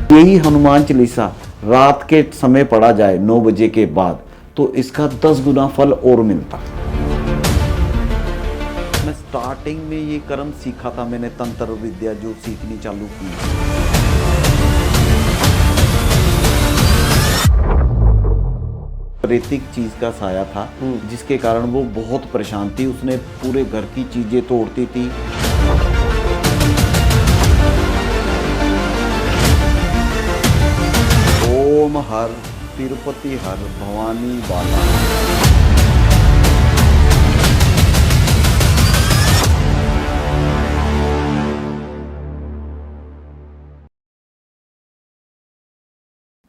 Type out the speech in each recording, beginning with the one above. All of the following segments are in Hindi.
यही हनुमान चालीसा रात के समय पढ़ा जाए 9 बजे के बाद तो इसका 10 गुना फल और मिलता। मैं स्टार्टिंग में ये कर्म सीखा था, मैंने तंत्र विद्या जो सीखनी चालू की। रेतिक चीज का साया था जिसके कारण वो बहुत परेशान थी, उसने पूरे घर की चीजें तोड़ती थी। ओम हर तिरुपति हर भवानी बाला।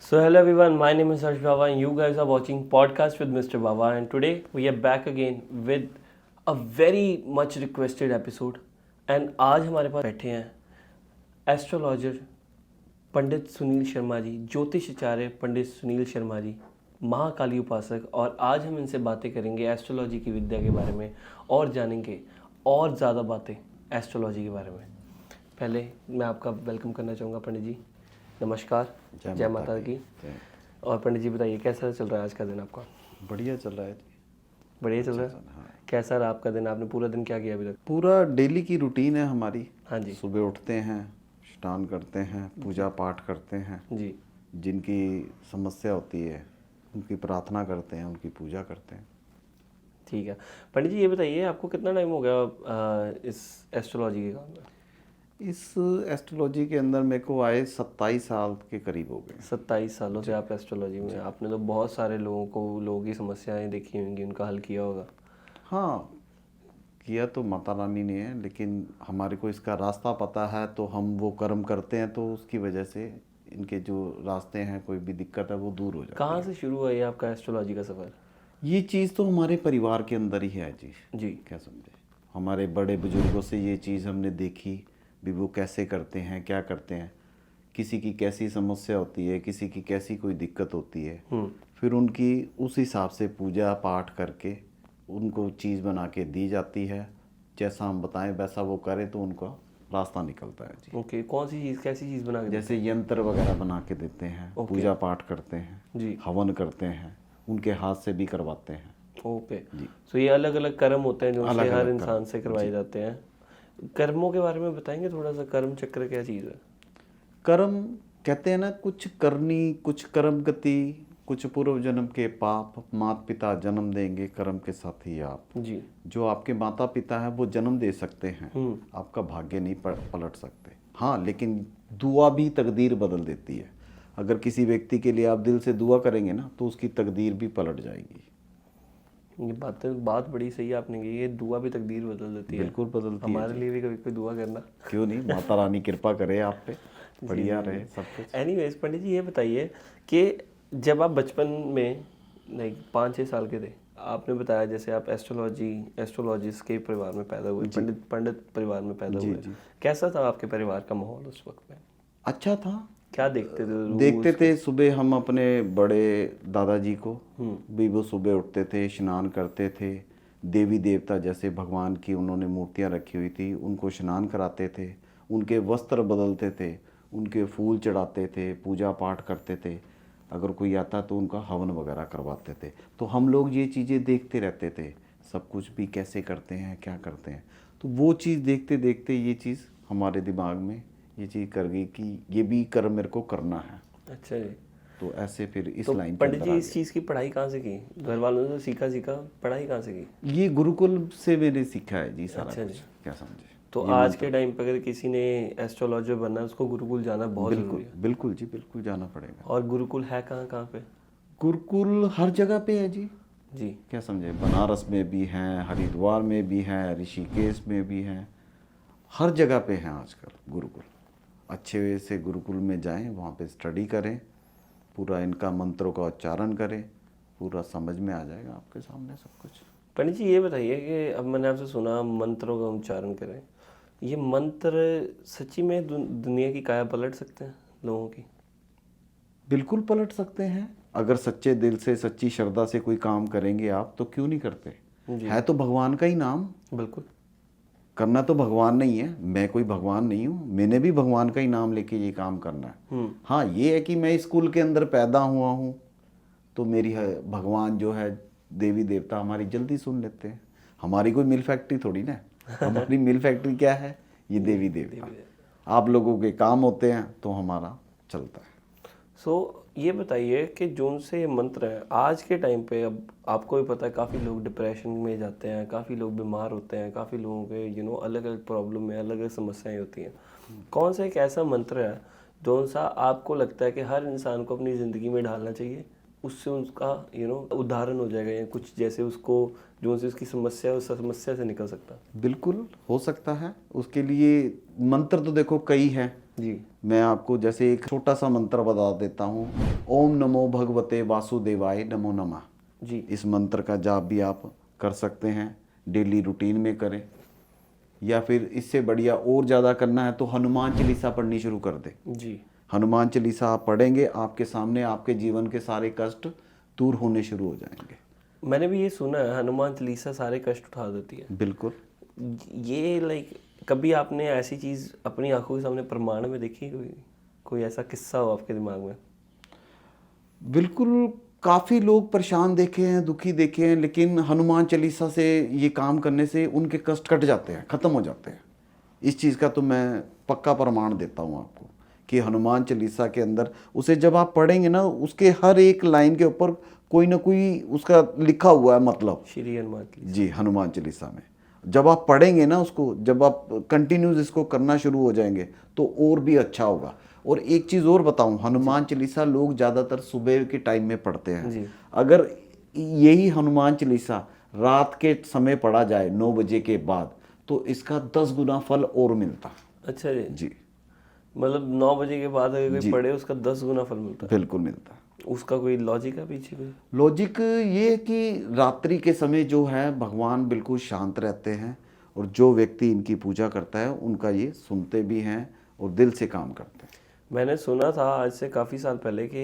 So hello everyone, my name is Harsh Baba and you guys are watching podcast with Mr. Baba, and today we are back again with a very much requested episode. And आज हमारे पास बैठे हैं एस्ट्रोलॉजर पंडित सुनील शर्मा जी, ज्योतिषाचार्य पंडित सुनील शर्मा जी, महाकाली उपासक। और आज हम इनसे बातें करेंगे एस्ट्रोलॉजी की विद्या के बारे में और जानेंगे और ज़्यादा बातें एस्ट्रोलॉजी के बारे में। पहले मैं आपका वेलकम करना चाहूँगा पंडित जी। नमस्कार, जय माता की। और पंडित जी बताइए कैसा चल रहा है आज का दिन आपका? बढ़िया चल रहा है। बढ़िया चल रहा है। हाँ। कैसा रहा आपका दिन? आपने पूरा दिन क्या किया अभी तक? पूरा डेली की रूटीन है हमारी। हाँ जी। सुबह उठते हैं, स्नान करते हैं, पूजा पाठ करते हैं जी। जिनकी समस्या होती है उनकी प्रार्थना करते हैं, उनकी पूजा करते हैं। ठीक है पंडित जी, ये बताइए आपको कितना टाइम हो गया इस एस्ट्रोलॉजी के काम में? इस एस्ट्रोलॉजी के अंदर मेरे को आए 27 साल के करीब हो गए। 27 सालों से आप एस्ट्रोलॉजी में। आपने तो बहुत सारे लोगों की समस्याएं देखी होंगी, उनका हल किया होगा। हाँ, किया तो माता रानी ने है, लेकिन हमारे को इसका रास्ता पता है तो हम वो कर्म करते हैं, तो उसकी वजह से इनके जो रास्ते हैं, कोई भी दिक्कत है वो दूर हो जाती है। कहाँ से शुरू हुआ ये आपका एस्ट्रोलॉजी का सफ़र? ये चीज़ तो हमारे परिवार के अंदर ही है जी। जी। क्या समझे, हमारे बड़े बुजुर्गों से ये चीज़ हमने देखी भी, वो कैसे करते हैं, क्या करते हैं, किसी की कैसी समस्या होती है, किसी की कैसी कोई दिक्कत होती है, फिर उनकी उस हिसाब से पूजा पाठ करके उनको चीज़ बना के दी जाती है। जैसा हम बताएं वैसा वो करें तो उनका रास्ता निकलता है जी। ओके, कौन सी चीज़, कैसी चीज़ बना के? जैसे यंत्र वगैरह बना के देते हैं, पूजा पाठ करते हैं जी, हवन करते हैं, उनके हाथ से भी करवाते हैं। ओके जी। सो ये अलग अलग कर्म होते हैं जो हर इंसान से करवाए जाते हैं। कर्मों के बारे में बताएंगे थोड़ा सा? कर्म चक्र क्या चीज़ है? कर्म कहते हैं ना, कुछ करनी, कुछ कर्म गति, कुछ पूर्व जन्म के पाप, माता पिता जन्म देंगे कर्म के साथ ही आप। जी। जो आपके माता पिता हैं वो जन्म दे सकते हैं, आपका भाग्य नहीं पलट सकते। हाँ, लेकिन दुआ भी तकदीर बदल देती है। अगर किसी व्यक्ति के लिए आप दिल से दुआ करेंगे ना तो उसकी तकदीर भी पलट जाएगी। ये बात बड़ी सही आपने की, ये दुआ भी तकदीर बदल देती है। बिल्कुल बदलती है। हमारे लिए भी कभी कोई दुआ करना। क्यों नहीं, माता रानी कृपा करे आप पे, बढ़िया रहे सब कुछ। एनीवेज पंडित जी, ये बताइए कि जब आप बचपन में लाइक 5-6 साल के थे, आपने बताया जैसे आप एस्ट्रोलॉजिस्ट के परिवार में पैदा हुए, पंडित परिवार में पैदा हुए। कैसा था आपके परिवार का माहौल उस वक्त में? अच्छा था। क्या देखते थे सुबह हम अपने बड़े दादाजी को भी, वो सुबह उठते थे, स्नान करते थे, देवी देवता जैसे भगवान की उन्होंने मूर्तियां रखी हुई थी उनको स्नान कराते थे, उनके वस्त्र बदलते थे, उनके फूल चढ़ाते थे, पूजा पाठ करते थे। अगर कोई आता तो उनका हवन वगैरह करवाते थे। तो हम लोग ये चीज़ें देखते रहते थे, सब कुछ भी कैसे करते हैं, क्या करते हैं। तो वो चीज़ देखते देखते ये चीज़ हमारे दिमाग में ये चीज़ कर गई कि ये भी कर्म मेरे को करना है। अच्छा जी। तो ऐसे फिर इस तो लाइन पंडित जी, इस चीज़ की पढ़ाई कहाँ से की? घर वालों से सीखा, पढ़ाई कहाँ से की? ये गुरुकुल से मैंने सीखा है जी सारा अच्छा कुछ। जी। क्या समझे। तो आज के टाइम पर अगर किसी ने एस्ट्रोलॉजर बनना है, उसको गुरुकुल जाना बहुत जरूरी है। बिल्कुल जी, बिल्कुल जाना पड़ेगा। और गुरुकुल है कहाँ पे? गुरुकुल हर जगह पे है जी। जी। क्या समझे, बनारस में भी हैं, हरिद्वार में भी हैं, ऋषिकेश में भी हैं, हर जगह पे हैं आजकल गुरुकुल। अच्छे से गुरुकुल में जाएं, वहाँ पे स्टडी करें, पूरा इनका मंत्रों का उच्चारण करें, पूरा समझ में आ जाएगा आपके सामने सब कुछ। पंडित जी, ये बताइए कि अब मैंने आपसे सुना मंत्रों का उच्चारण करें, ये मंत्र सच्ची में दुनिया की काया पलट सकते हैं लोगों की? बिल्कुल पलट सकते हैं। अगर सच्चे दिल से, सच्ची श्रद्धा से कोई काम करेंगे आप तो क्यों नहीं करते। है तो भगवान का ही नाम, बिल्कुल। करना तो भगवान नहीं है, मैं कोई भगवान नहीं हूँ, मैंने भी भगवान का ही नाम लेके ये काम करना है। हाँ, ये है कि मैं स्कूल के अंदर पैदा हुआ हूँ तो मेरी भगवान जो है, देवी देवता हमारी जल्दी सुन लेते हैं। हमारी कोई मिल फैक्ट्री थोड़ी ना, हमारी मिल फैक्ट्री क्या है, ये देवी देवता। आप लोगों के काम होते हैं तो हमारा चलता है। ये बताइए कि जोन से ये मंत्र है आज के टाइम पे, अब आपको भी पता है काफ़ी लोग डिप्रेशन में जाते हैं, काफ़ी लोग बीमार होते हैं, काफ़ी लोगों के अलग अलग प्रॉब्लम में अलग अलग समस्याएं होती हैं। कौन सा एक ऐसा मंत्र है जोन सा आपको लगता है कि हर इंसान को अपनी ज़िंदगी में डालना चाहिए, उससे उसका उदाहरण हो जाएगा, या कुछ जैसे उसको जो से उसकी समस्या है उस समस्या से निकल सकता है? बिल्कुल हो सकता है। उसके लिए मंत्र तो देखो कई हैं जी। मैं आपको जैसे एक छोटा सा मंत्र बता देता हूँ। ओम नमो भगवते वासुदेवाय नमो नमः जी। इस मंत्र का जाप भी आप कर सकते हैं, डेली रूटीन में करें। या फिर इससे बढ़िया और ज़्यादा करना है तो हनुमान चालीसा पढ़नी शुरू कर दें। जी। हनुमान चालीसा आप पढ़ेंगे, आपके सामने आपके जीवन के सारे कष्ट दूर होने शुरू हो जाएंगे। मैंने भी ये सुना है हनुमान चालीसा सारे कष्ट उठा देती है। बिल्कुल। ये कभी आपने ऐसी चीज़ अपनी आंखों के सामने प्रमाण में देखी, कोई ऐसा किस्सा हो आपके दिमाग में? बिल्कुल, काफ़ी लोग परेशान देखे हैं, दुखी देखे हैं, लेकिन हनुमान चालीसा से ये काम करने से उनके कष्ट कट जाते हैं, ख़त्म हो जाते हैं। इस चीज़ का तो मैं पक्का प्रमाण देता हूँ आपको कि हनुमान चालीसा के अंदर उसे जब आप पढ़ेंगे ना, उसके हर एक लाइन के ऊपर कोई ना कोई उसका लिखा हुआ है मतलब। श्री हनुमान चालीसा। जी, हनुमान चालीसा में जब आप पढ़ेंगे ना उसको, जब आप कंटिन्यूस इसको करना शुरू हो जाएंगे तो और भी अच्छा होगा। और एक चीज़ और बताऊं, हनुमान चालीसा लोग ज़्यादातर सुबह के टाइम में पढ़ते हैं। जी। अगर यही हनुमान चालीसा रात के समय पढ़ा जाए 9 बजे के बाद तो इसका 10 गुना फल और मिलता। अच्छा जी। जी, मतलब 9 बजे के बाद अगर कोई जी। पढ़े उसका 10 गुना फल मिलता है? बिल्कुल मिलता। उसका कोई लॉजिक है पीछे कोई? लॉजिक ये है कि रात्रि के समय जो है भगवान बिल्कुल शांत रहते हैं और जो व्यक्ति इनकी पूजा करता है उनका ये सुनते भी हैं और दिल से काम करते हैं। मैंने सुना था आज से काफ़ी साल पहले कि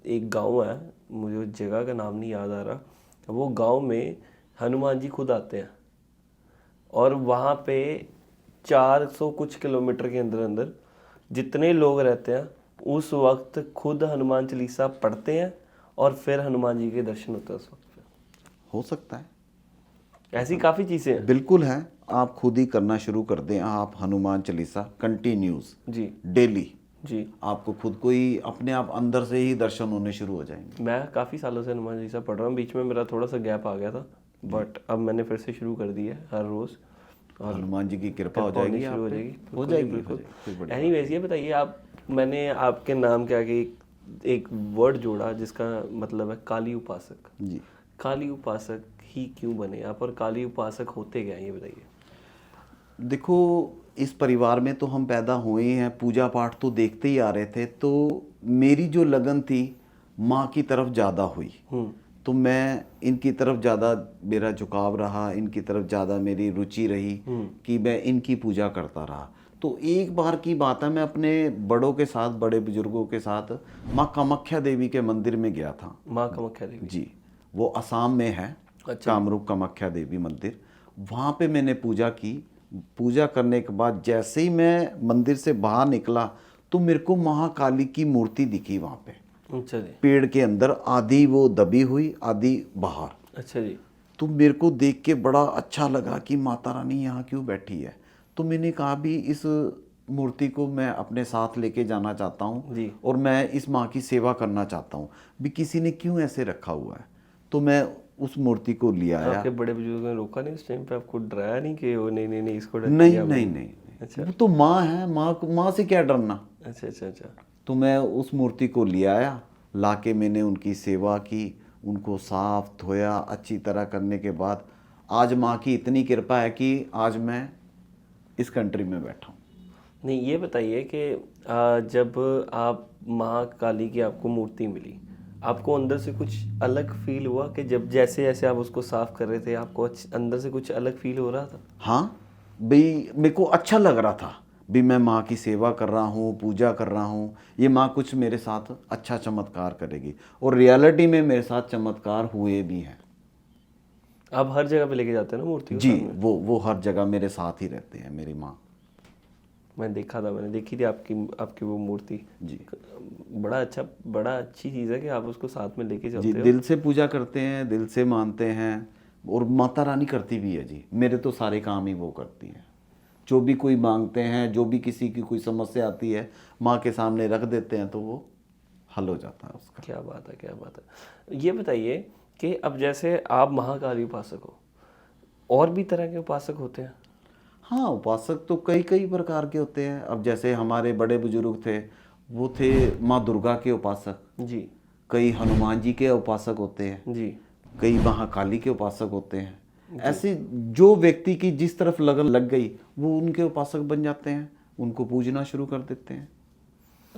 एक गांव है, मुझे उस जगह का नाम नहीं याद आ रहा, वो गांव में हनुमान जी खुद आते हैं और वहाँ पे 400 कुछ किलोमीटर के अंदर अंदर जितने लोग रहते हैं उस वक्त खुद हनुमान चालीसा पढ़ते हैं और फिर हनुमान जी के दर्शन होते हैं उस वक्त। हो सकता है, ऐसी काफ़ी चीज़ें हैं। बिल्कुल है। आप खुद ही करना शुरू कर दें, आप हनुमान चालीसा कंटिन्यूस जी। डेली, जी। आपको खुद को ही अपने आप अंदर से ही दर्शन होने शुरू हो जाएंगे। मैं काफ़ी सालों से हनुमान चालीसा पढ़ रहा हूँ, बीच में मेरा थोड़ा सा गैप आ गया था, बट अब मैंने फिर से शुरू कर दी है हर रोज़। और हनुमान जी की कृपा हो जाएगी, शुरू हो आप पे। जाएगी। हो जाएगी, बिल्कुल। कोई बड़ी एनीवेज ये बताइए आप, मैंने आपके नाम के आगे एक वर्ड जोड़ा जिसका मतलब है काली उपासक। जी। काली उपासक ही क्यों बने आप, और काली उपासक होते क्या हैं ये बताइए? देखो, इस परिवार में तो हम पैदा हुए हैं, पूजा पाठ तो देखते ही आ रहे थे, तो मेरी जो लगन थी माँ की तरफ ज़्यादा हुई। तो मैं इनकी तरफ ज़्यादा मेरा झुकाव रहा, इनकी तरफ ज़्यादा मेरी रुचि रही कि मैं इनकी पूजा करता रहा। तो एक बार की बात है, मैं अपने बड़ों के साथ, बड़े बुजुर्गों के साथ माँ कामाख्या देवी के मंदिर में गया था। माँ कामाख्या देवी? जी, वो असम में है। अच्छा। कामरूप कामाख्या देवी मंदिर, वहाँ पे मैंने पूजा की। पूजा करने के बाद जैसे ही मैं मंदिर से बाहर निकला तो मेरे को महाकाली की मूर्ति दिखी वहाँ पे। अच्छा जी। पेड़ के अंदर, आधी वो दबी हुई, आधी बाहर। अच्छा जी। तो मेरे को देख के बड़ा अच्छा लगा कि माता रानी यहाँ क्यों बैठी है। तो मैंने कहा भी इस मूर्ति को मैं अपने साथ लेके जाना चाहता हूँ जी। और मैं इस माँ की सेवा करना चाहता हूँ भी, किसी ने क्यों ऐसे रखा हुआ है। तो मैं उस मूर्ति को ले आया। आपके बड़े बुजुर्गों ने रोका नहीं उस टाइम पे, आपको डराया नहीं कि वो नहीं इसको डर नहीं किया नहीं भाई? नहीं, अच्छा। वो तो माँ है, माँ से क्या डरना। अच्छा अच्छा अच्छा। तो मैं उस मूर्ति को ले आया, लाके मैंने उनकी सेवा की, उनको साफ धोया अच्छी तरह करने के बाद आज माँ की इतनी कृपा है कि आज मैं इस कंट्री में बैठा हूँ। नहीं, ये बताइए कि जब आप माँ काली की आपको मूर्ति मिली, आपको अंदर से कुछ अलग फील हुआ कि जब जैसे जैसे आप उसको साफ कर रहे थे आपको अंदर से कुछ अलग फील हो रहा था? हाँ भाई, मेरे को अच्छा लग रहा था भी मैं माँ की सेवा कर रहा हूँ, पूजा कर रहा हूँ, ये माँ कुछ मेरे साथ अच्छा चमत्कार करेगी। और रियलिटी में मेरे साथ चमत्कार हुए भी हैं। आप हर जगह पे लेके जाते हैं ना मूर्ति को जी, साथ में? वो हर जगह मेरे साथ ही रहते हैं, मेरी माँ। मैं देखा था, मैंने देखी थी आपकी आपकी वो मूर्ति। जी बड़ा अच्छी चीज़ है कि आप उसको साथ में लेके जी, जाते हो। दिल से पूजा करते हैं, दिल से मानते हैं, और माता रानी करती भी है जी। मेरे तो सारे काम ही वो करती हैं। जो भी कोई मांगते हैं, जो भी किसी की कोई समस्या आती है, माँ के सामने रख देते हैं तो वो हल हो जाता है उसका। क्या बात है, क्या बात है। ये बताइए कि अब जैसे आप महाकाली उपासक हो, और भी तरह के उपासक होते हैं? हाँ, उपासक तो कई कई प्रकार के होते हैं। अब जैसे हमारे बड़े बुजुर्ग थे, वो थे माँ दुर्गा के उपासक। जी कई हनुमान जी के उपासक होते हैं, जी। कई महाकाली के उपासक होते हैं। ऐसे जो व्यक्ति की जिस तरफ लगन लग गई, वो उनके उपासक बन जाते हैं, उनको पूजना शुरू कर देते हैं।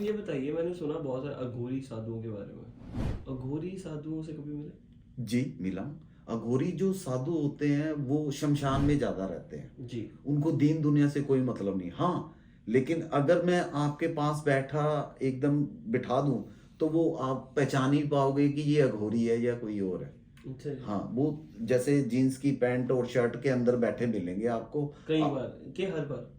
ये बताइए, मैंने सुना बहुत सारे अघोरी साधुओं के बारे में। अघोरी साधुओं से कभी मिले? जी, मिला। अघोरी जो साधु होते हैं वो शमशान में ज्यादा रहते हैं। जी। उनको दीन दुनिया से कोई मतलब नहीं। हाँ, लेकिन अगर मैं आपके पास बैठा एकदम बिठा दूं, तो वो आप पहचान ही पाओगे कि ये अघोरी है या कोई और है। अच्छा जी। हाँ, वो जैसे जीन्स की पैंट और शर्ट के अंदर बैठे मिलेंगे आपको। कई बार के हर बार?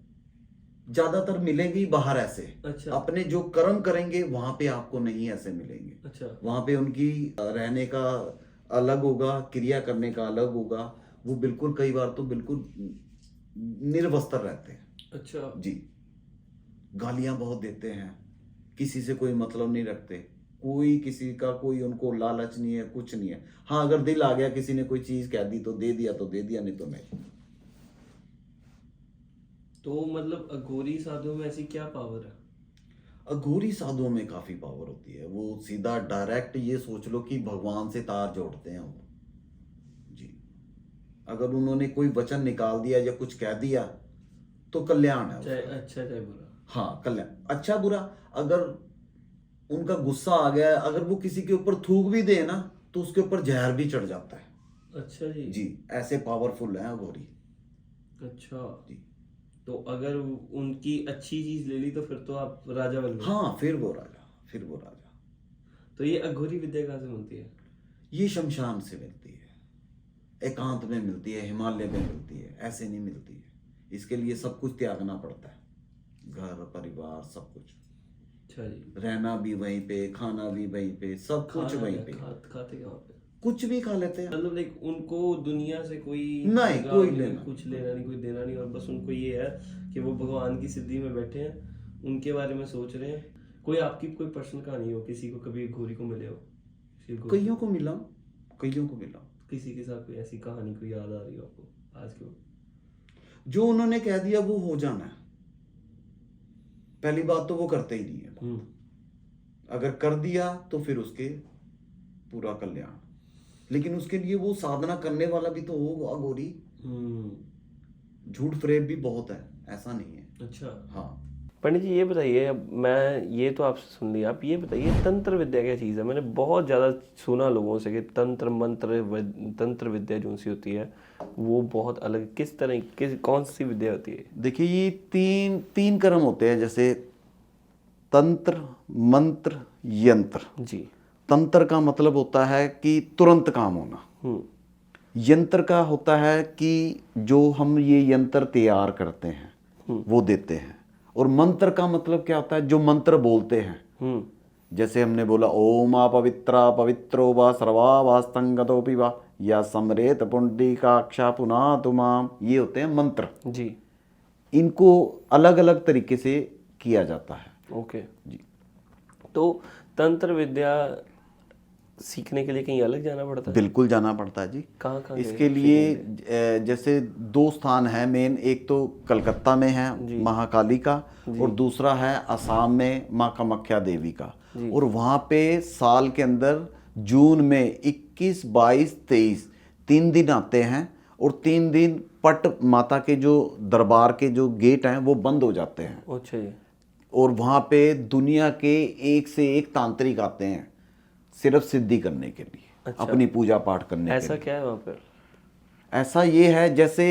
ज्यादातर मिलेंगे ही बाहर ऐसे। अच्छा। अपने जो कर्म करेंगे वहां पे आपको नहीं ऐसे मिलेंगे। अच्छा। वहां पे उनकी रहने का अलग होगा, क्रिया करने का अलग होगा। वो बिल्कुल कई बार तो बिल्कुल निर्वस्त्र रहते हैं। अच्छा जी, गालियां बहुत देते हैं, किसी से कोई मतलब नहीं रखते, कोई किसी का कोई उनको लालच नहीं है, कुछ नहीं है। हाँ, अगर दिल आ गया, किसी ने कोई चीज कह दी तो दे दिया, तो दे दिया, नहीं तो नहीं। तो मतलब अघोरी साधुओं में ऐसी क्या पावर है? अघोरी साधुओं में काफी पावर होती है। वो सीधा डायरेक्ट ये सोच लो कि भगवान से तार जोड़ते हैं वो। जी, अगर उन्होंने कोई वचन निकाल दिया या कुछ कह दिया तो कल्याण है चाहे उसका। अच्छा चाहे बुरा। हाँ, कल्याण, अच्छा बुरा। अगर उनका गुस्सा आ गया है, अगर वो किसी के ऊपर थूक भी दे ना, तो उसके ऊपर जहर भी चढ़ जाता है। अच्छा जी। जी, ऐसे पावरफुल है अघोरी। अच्छा। जी, तो अगर उनकी अच्छी चीज ले ली तो फिर तो आप राजा बन गए। हाँ, फिर वो राजा, फिर वो राजा। तो ये अघोरी विद्या कहाँ से मिलती है? ये शमशान से मिलती है, एकांत में मिलती है, हिमालय में मिलती है, ऐसे नहीं मिलती है। इसके लिए सब कुछ त्यागना पड़ता है, घर परिवार सब कुछ। अच्छा जी। रहना भी वहीं पे, खाना भी वहीं पे, सब कुछ खाना वहीं क्या पे। खाते कहाँ पे? कुछ भी खा लेते हैं। मतलब लाइक उनको दुनिया से कोई नहीं, लगाव कोई नहीं, लेना कुछ लेना नहीं, कोई देना नहीं, और बस उनको ये है कि वो भगवान की सिद्धि में बैठे हैं, उनके बारे में सोच रहे हैं। कोई आपकी कोई पर्सनल कहानी हो, किसी को कभी घोरी को मिले हो? किसी घोरी- कईयों को मिला, कईयों को मिला। किसी के साथ कोई ऐसी कहानी कोई याद आ रही हो आपको आज के वक्त? जो उन्होंने कह दिया वो हो जाना है। पहली बात तो वो करते ही नहीं है। अगर कर दिया तो फिर उसके पूरा कल्याण। लेकिन उसके लिए वो साधना करने वाला भी तो हो अघोरी। झूठ फरेब भी बहुत है, ऐसा नहीं है। अच्छा। हाँ, पंडित जी ये बताइए, अब मैं ये तो आपसे सुन लिया, आप ये बताइए तंत्र विद्या क्या चीज़ है? मैंने बहुत ज़्यादा सुना लोगों से कि तंत्र मंत्र तंत्र विद्या जो सी होती है वो बहुत अलग, किस तरह कौन सी विद्या होती है? देखिए, ये तीन तीन कर्म होते हैं, जैसे तंत्र, मंत्र, यंत्र। जी। तंत्र का मतलब होता है कि तुरंत काम होना। यंत्र का होता है कि जो हम ये यंत्र तैयार करते हैं वो देते हैं। और मंत्र का मतलब क्या होता है? जो मंत्र बोलते हैं। जैसे हमने बोला ओम आ पवित्रा पवित्रो वा सर्वा वास्तंगतोपि वा या समरेत पुंडरीकाक्षा पुनः तुमाम, ये होते हैं मंत्र। जी। इनको अलग अलग तरीके से किया जाता है। ओके जी, तो तंत्र विद्या सीखने के लिए कहीं अलग जाना पड़ता है? बिल्कुल जाना पड़ता है जी। कहाँ कहाँ इसके लिए जैसे दो स्थान है मेन, एक तो कलकत्ता में है महाकाली का, और दूसरा है असम में माँ कामाख्या देवी का। और वहाँ पे साल के अंदर जून में 21, 22, 23 3 दिन आते हैं, और 3 दिन पट माता के जो दरबार के जो गेट हैं वो बंद हो जाते हैं। अच्छा जी। और वहाँ पे दुनिया के एक से एक तांत्रिक आते हैं सिर्फ सिद्धि करने के लिए। अच्छा। अपनी पूजा पाठ करने के ऐसा लिए। क्या है वहाँ पर? ऐसा ये है, जैसे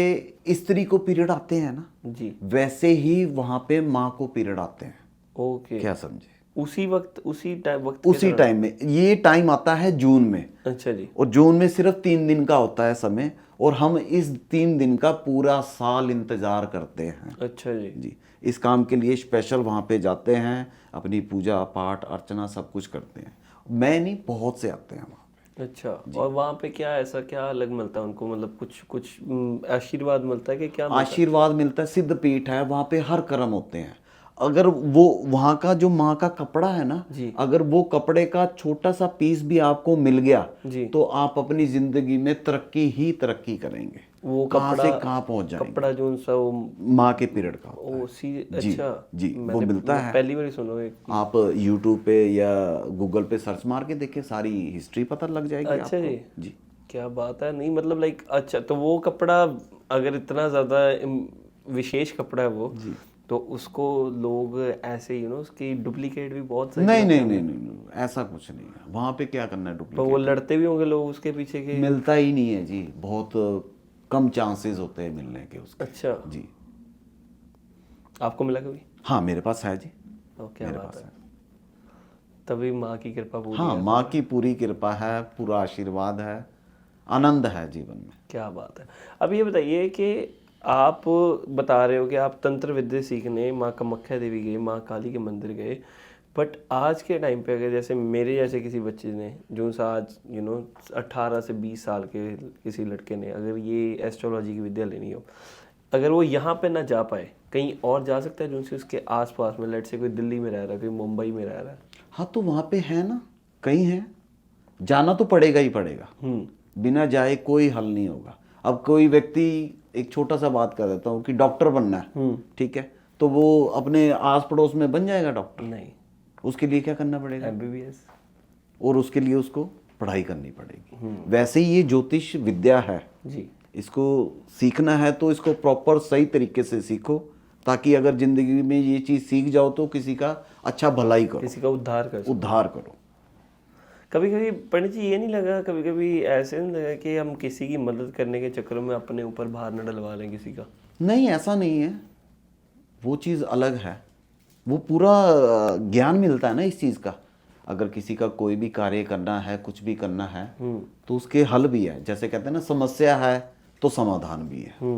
स्त्री को पीरियड आते हैं ना जी। वैसे ही वहाँ पे माँ को पीरियड आते हैं। ओके। क्या समझे? उसी वक्त उसी वक्त के उसी दौरान? टाइम में। ये टाइम आता है जून में, अच्छा जी। और जून में सिर्फ 3 दिन का होता है समय, और हम इस 3 दिन का पूरा साल इंतजार करते हैं। अच्छा जी। जी, इस काम के लिए स्पेशल वहाँ पे जाते हैं, अपनी पूजा पाठ अर्चना सब कुछ करते हैं। मैं नहीं, बहुत से आते हैं वहाँ पे। अच्छा, और वहाँ पे क्या ऐसा क्या अलग मिलता है उनको, मतलब कुछ कुछ आशीर्वाद मिलता है कि क्या मिलता आशीर्वाद मिलता है, सिद्ध पीठ है वहाँ पे, हर कर्म होते हैं। अगर वो वहाँ का जो माँ का कपड़ा है ना, जी। अगर वो कपड़े का छोटा सा पीस भी आपको मिल गया जी। तो आप अपनी जिंदगी में तरक्की ही तरक्की करेंगे। वो कहाँ से कपड़ा कहाँ पहुँच जाएंगे। कपड़ा जो उनसा वो माँ के पीरियड का होता है। ओ सी जी, अच्छा। जी, वो मैंने मिलता है। पहली बार ही सुना एक। आप यूट्यूब पे या गूगल पे सर्च मार के देखिए, सारी हिस्ट्री पता लग जाएगी अच्छा आपको। जी। जी, क्या बात है, नहीं मतलब लाइक अच्छा, तो वो कपड़ा अगर इतना ज़्यादा विशेष कपड़ा है वो, तो उसको लोग ऐसे उसकी डुप्लीकेट भी बहुत सारी नहीं बनाते नहीं नहीं होंगे। नहीं नहीं, ऐसा कुछ नहीं है। वहाँ पे क्या करना है तो वो डुप्लीकेट, लड़ते भी होंगे लोग उसके पीछे के। मिलता ही नहीं है जी, बहुत कम चांसेस होते हैं मिलने के उसके। अच्छा, जी, आपको मिला कभी? हाँ मेरे पास है जी, ओ क्या मेरे बात पास है, है। तभी माँ की कृपा पूरी हाँ, है। माँ की पूरी कृपा है, पूरा आशीर्वाद है, आनंद है जीवन में। क्या बात है। अब ये बताइए कि आप बता रहे हो कि आप तंत्र विद्या सीखने माँ कामाख्या देवी गए, माँ काली के मंदिर गए, बट आज के टाइम पे अगर जैसे मेरे जैसे किसी बच्चे ने जो सा आज 18 से 20 साल के किसी लड़के ने अगर ये एस्ट्रोलॉजी की विद्या लेनी हो, अगर वो यहाँ पे ना जा पाए, कहीं और जा सकता है जो उनसे उसके आसपास में, लेट से कोई दिल्ली में रह रहा है, कोई मुंबई में रह रहा है? हाँ, तो वहाँ पे है ना, कई हैं, जाना तो पड़ेगा ही पड़ेगा। बिना जाए कोई हल नहीं होगा। अब कोई व्यक्ति, एक छोटा सा बात कर देता हूँ कि डॉक्टर बनना है, ठीक है, तो वो अपने आस पड़ोस में बन जाएगा डॉक्टर? नहीं, उसके लिए क्या करना पड़ेगा? MBBS। और उसके लिए उसको पढ़ाई करनी पड़ेगी। वैसे ही ये ज्योतिष विद्या है जी। इसको सीखना है तो इसको प्रॉपर सही तरीके से सीखो, ताकि अगर जिंदगी में ये चीज़ सीख जाओ तो किसी का अच्छा भलाई करो, किसी का उद्धार कर सकते। उद्धार करो। कभी कभी पंडित जी ये नहीं लगा, कभी कभी ऐसे नहीं लगा कि हम किसी की मदद करने के चक्कर में अपने ऊपर भार न डलवा लें किसी का? नहीं, ऐसा नहीं है, वो चीज़ अलग है। वो पूरा ज्ञान मिलता है ना इस चीज़ का। अगर किसी का कोई भी कार्य करना है, कुछ भी करना है, तो उसके हल भी है। जैसे कहते हैं ना, समस्या है तो समाधान भी है।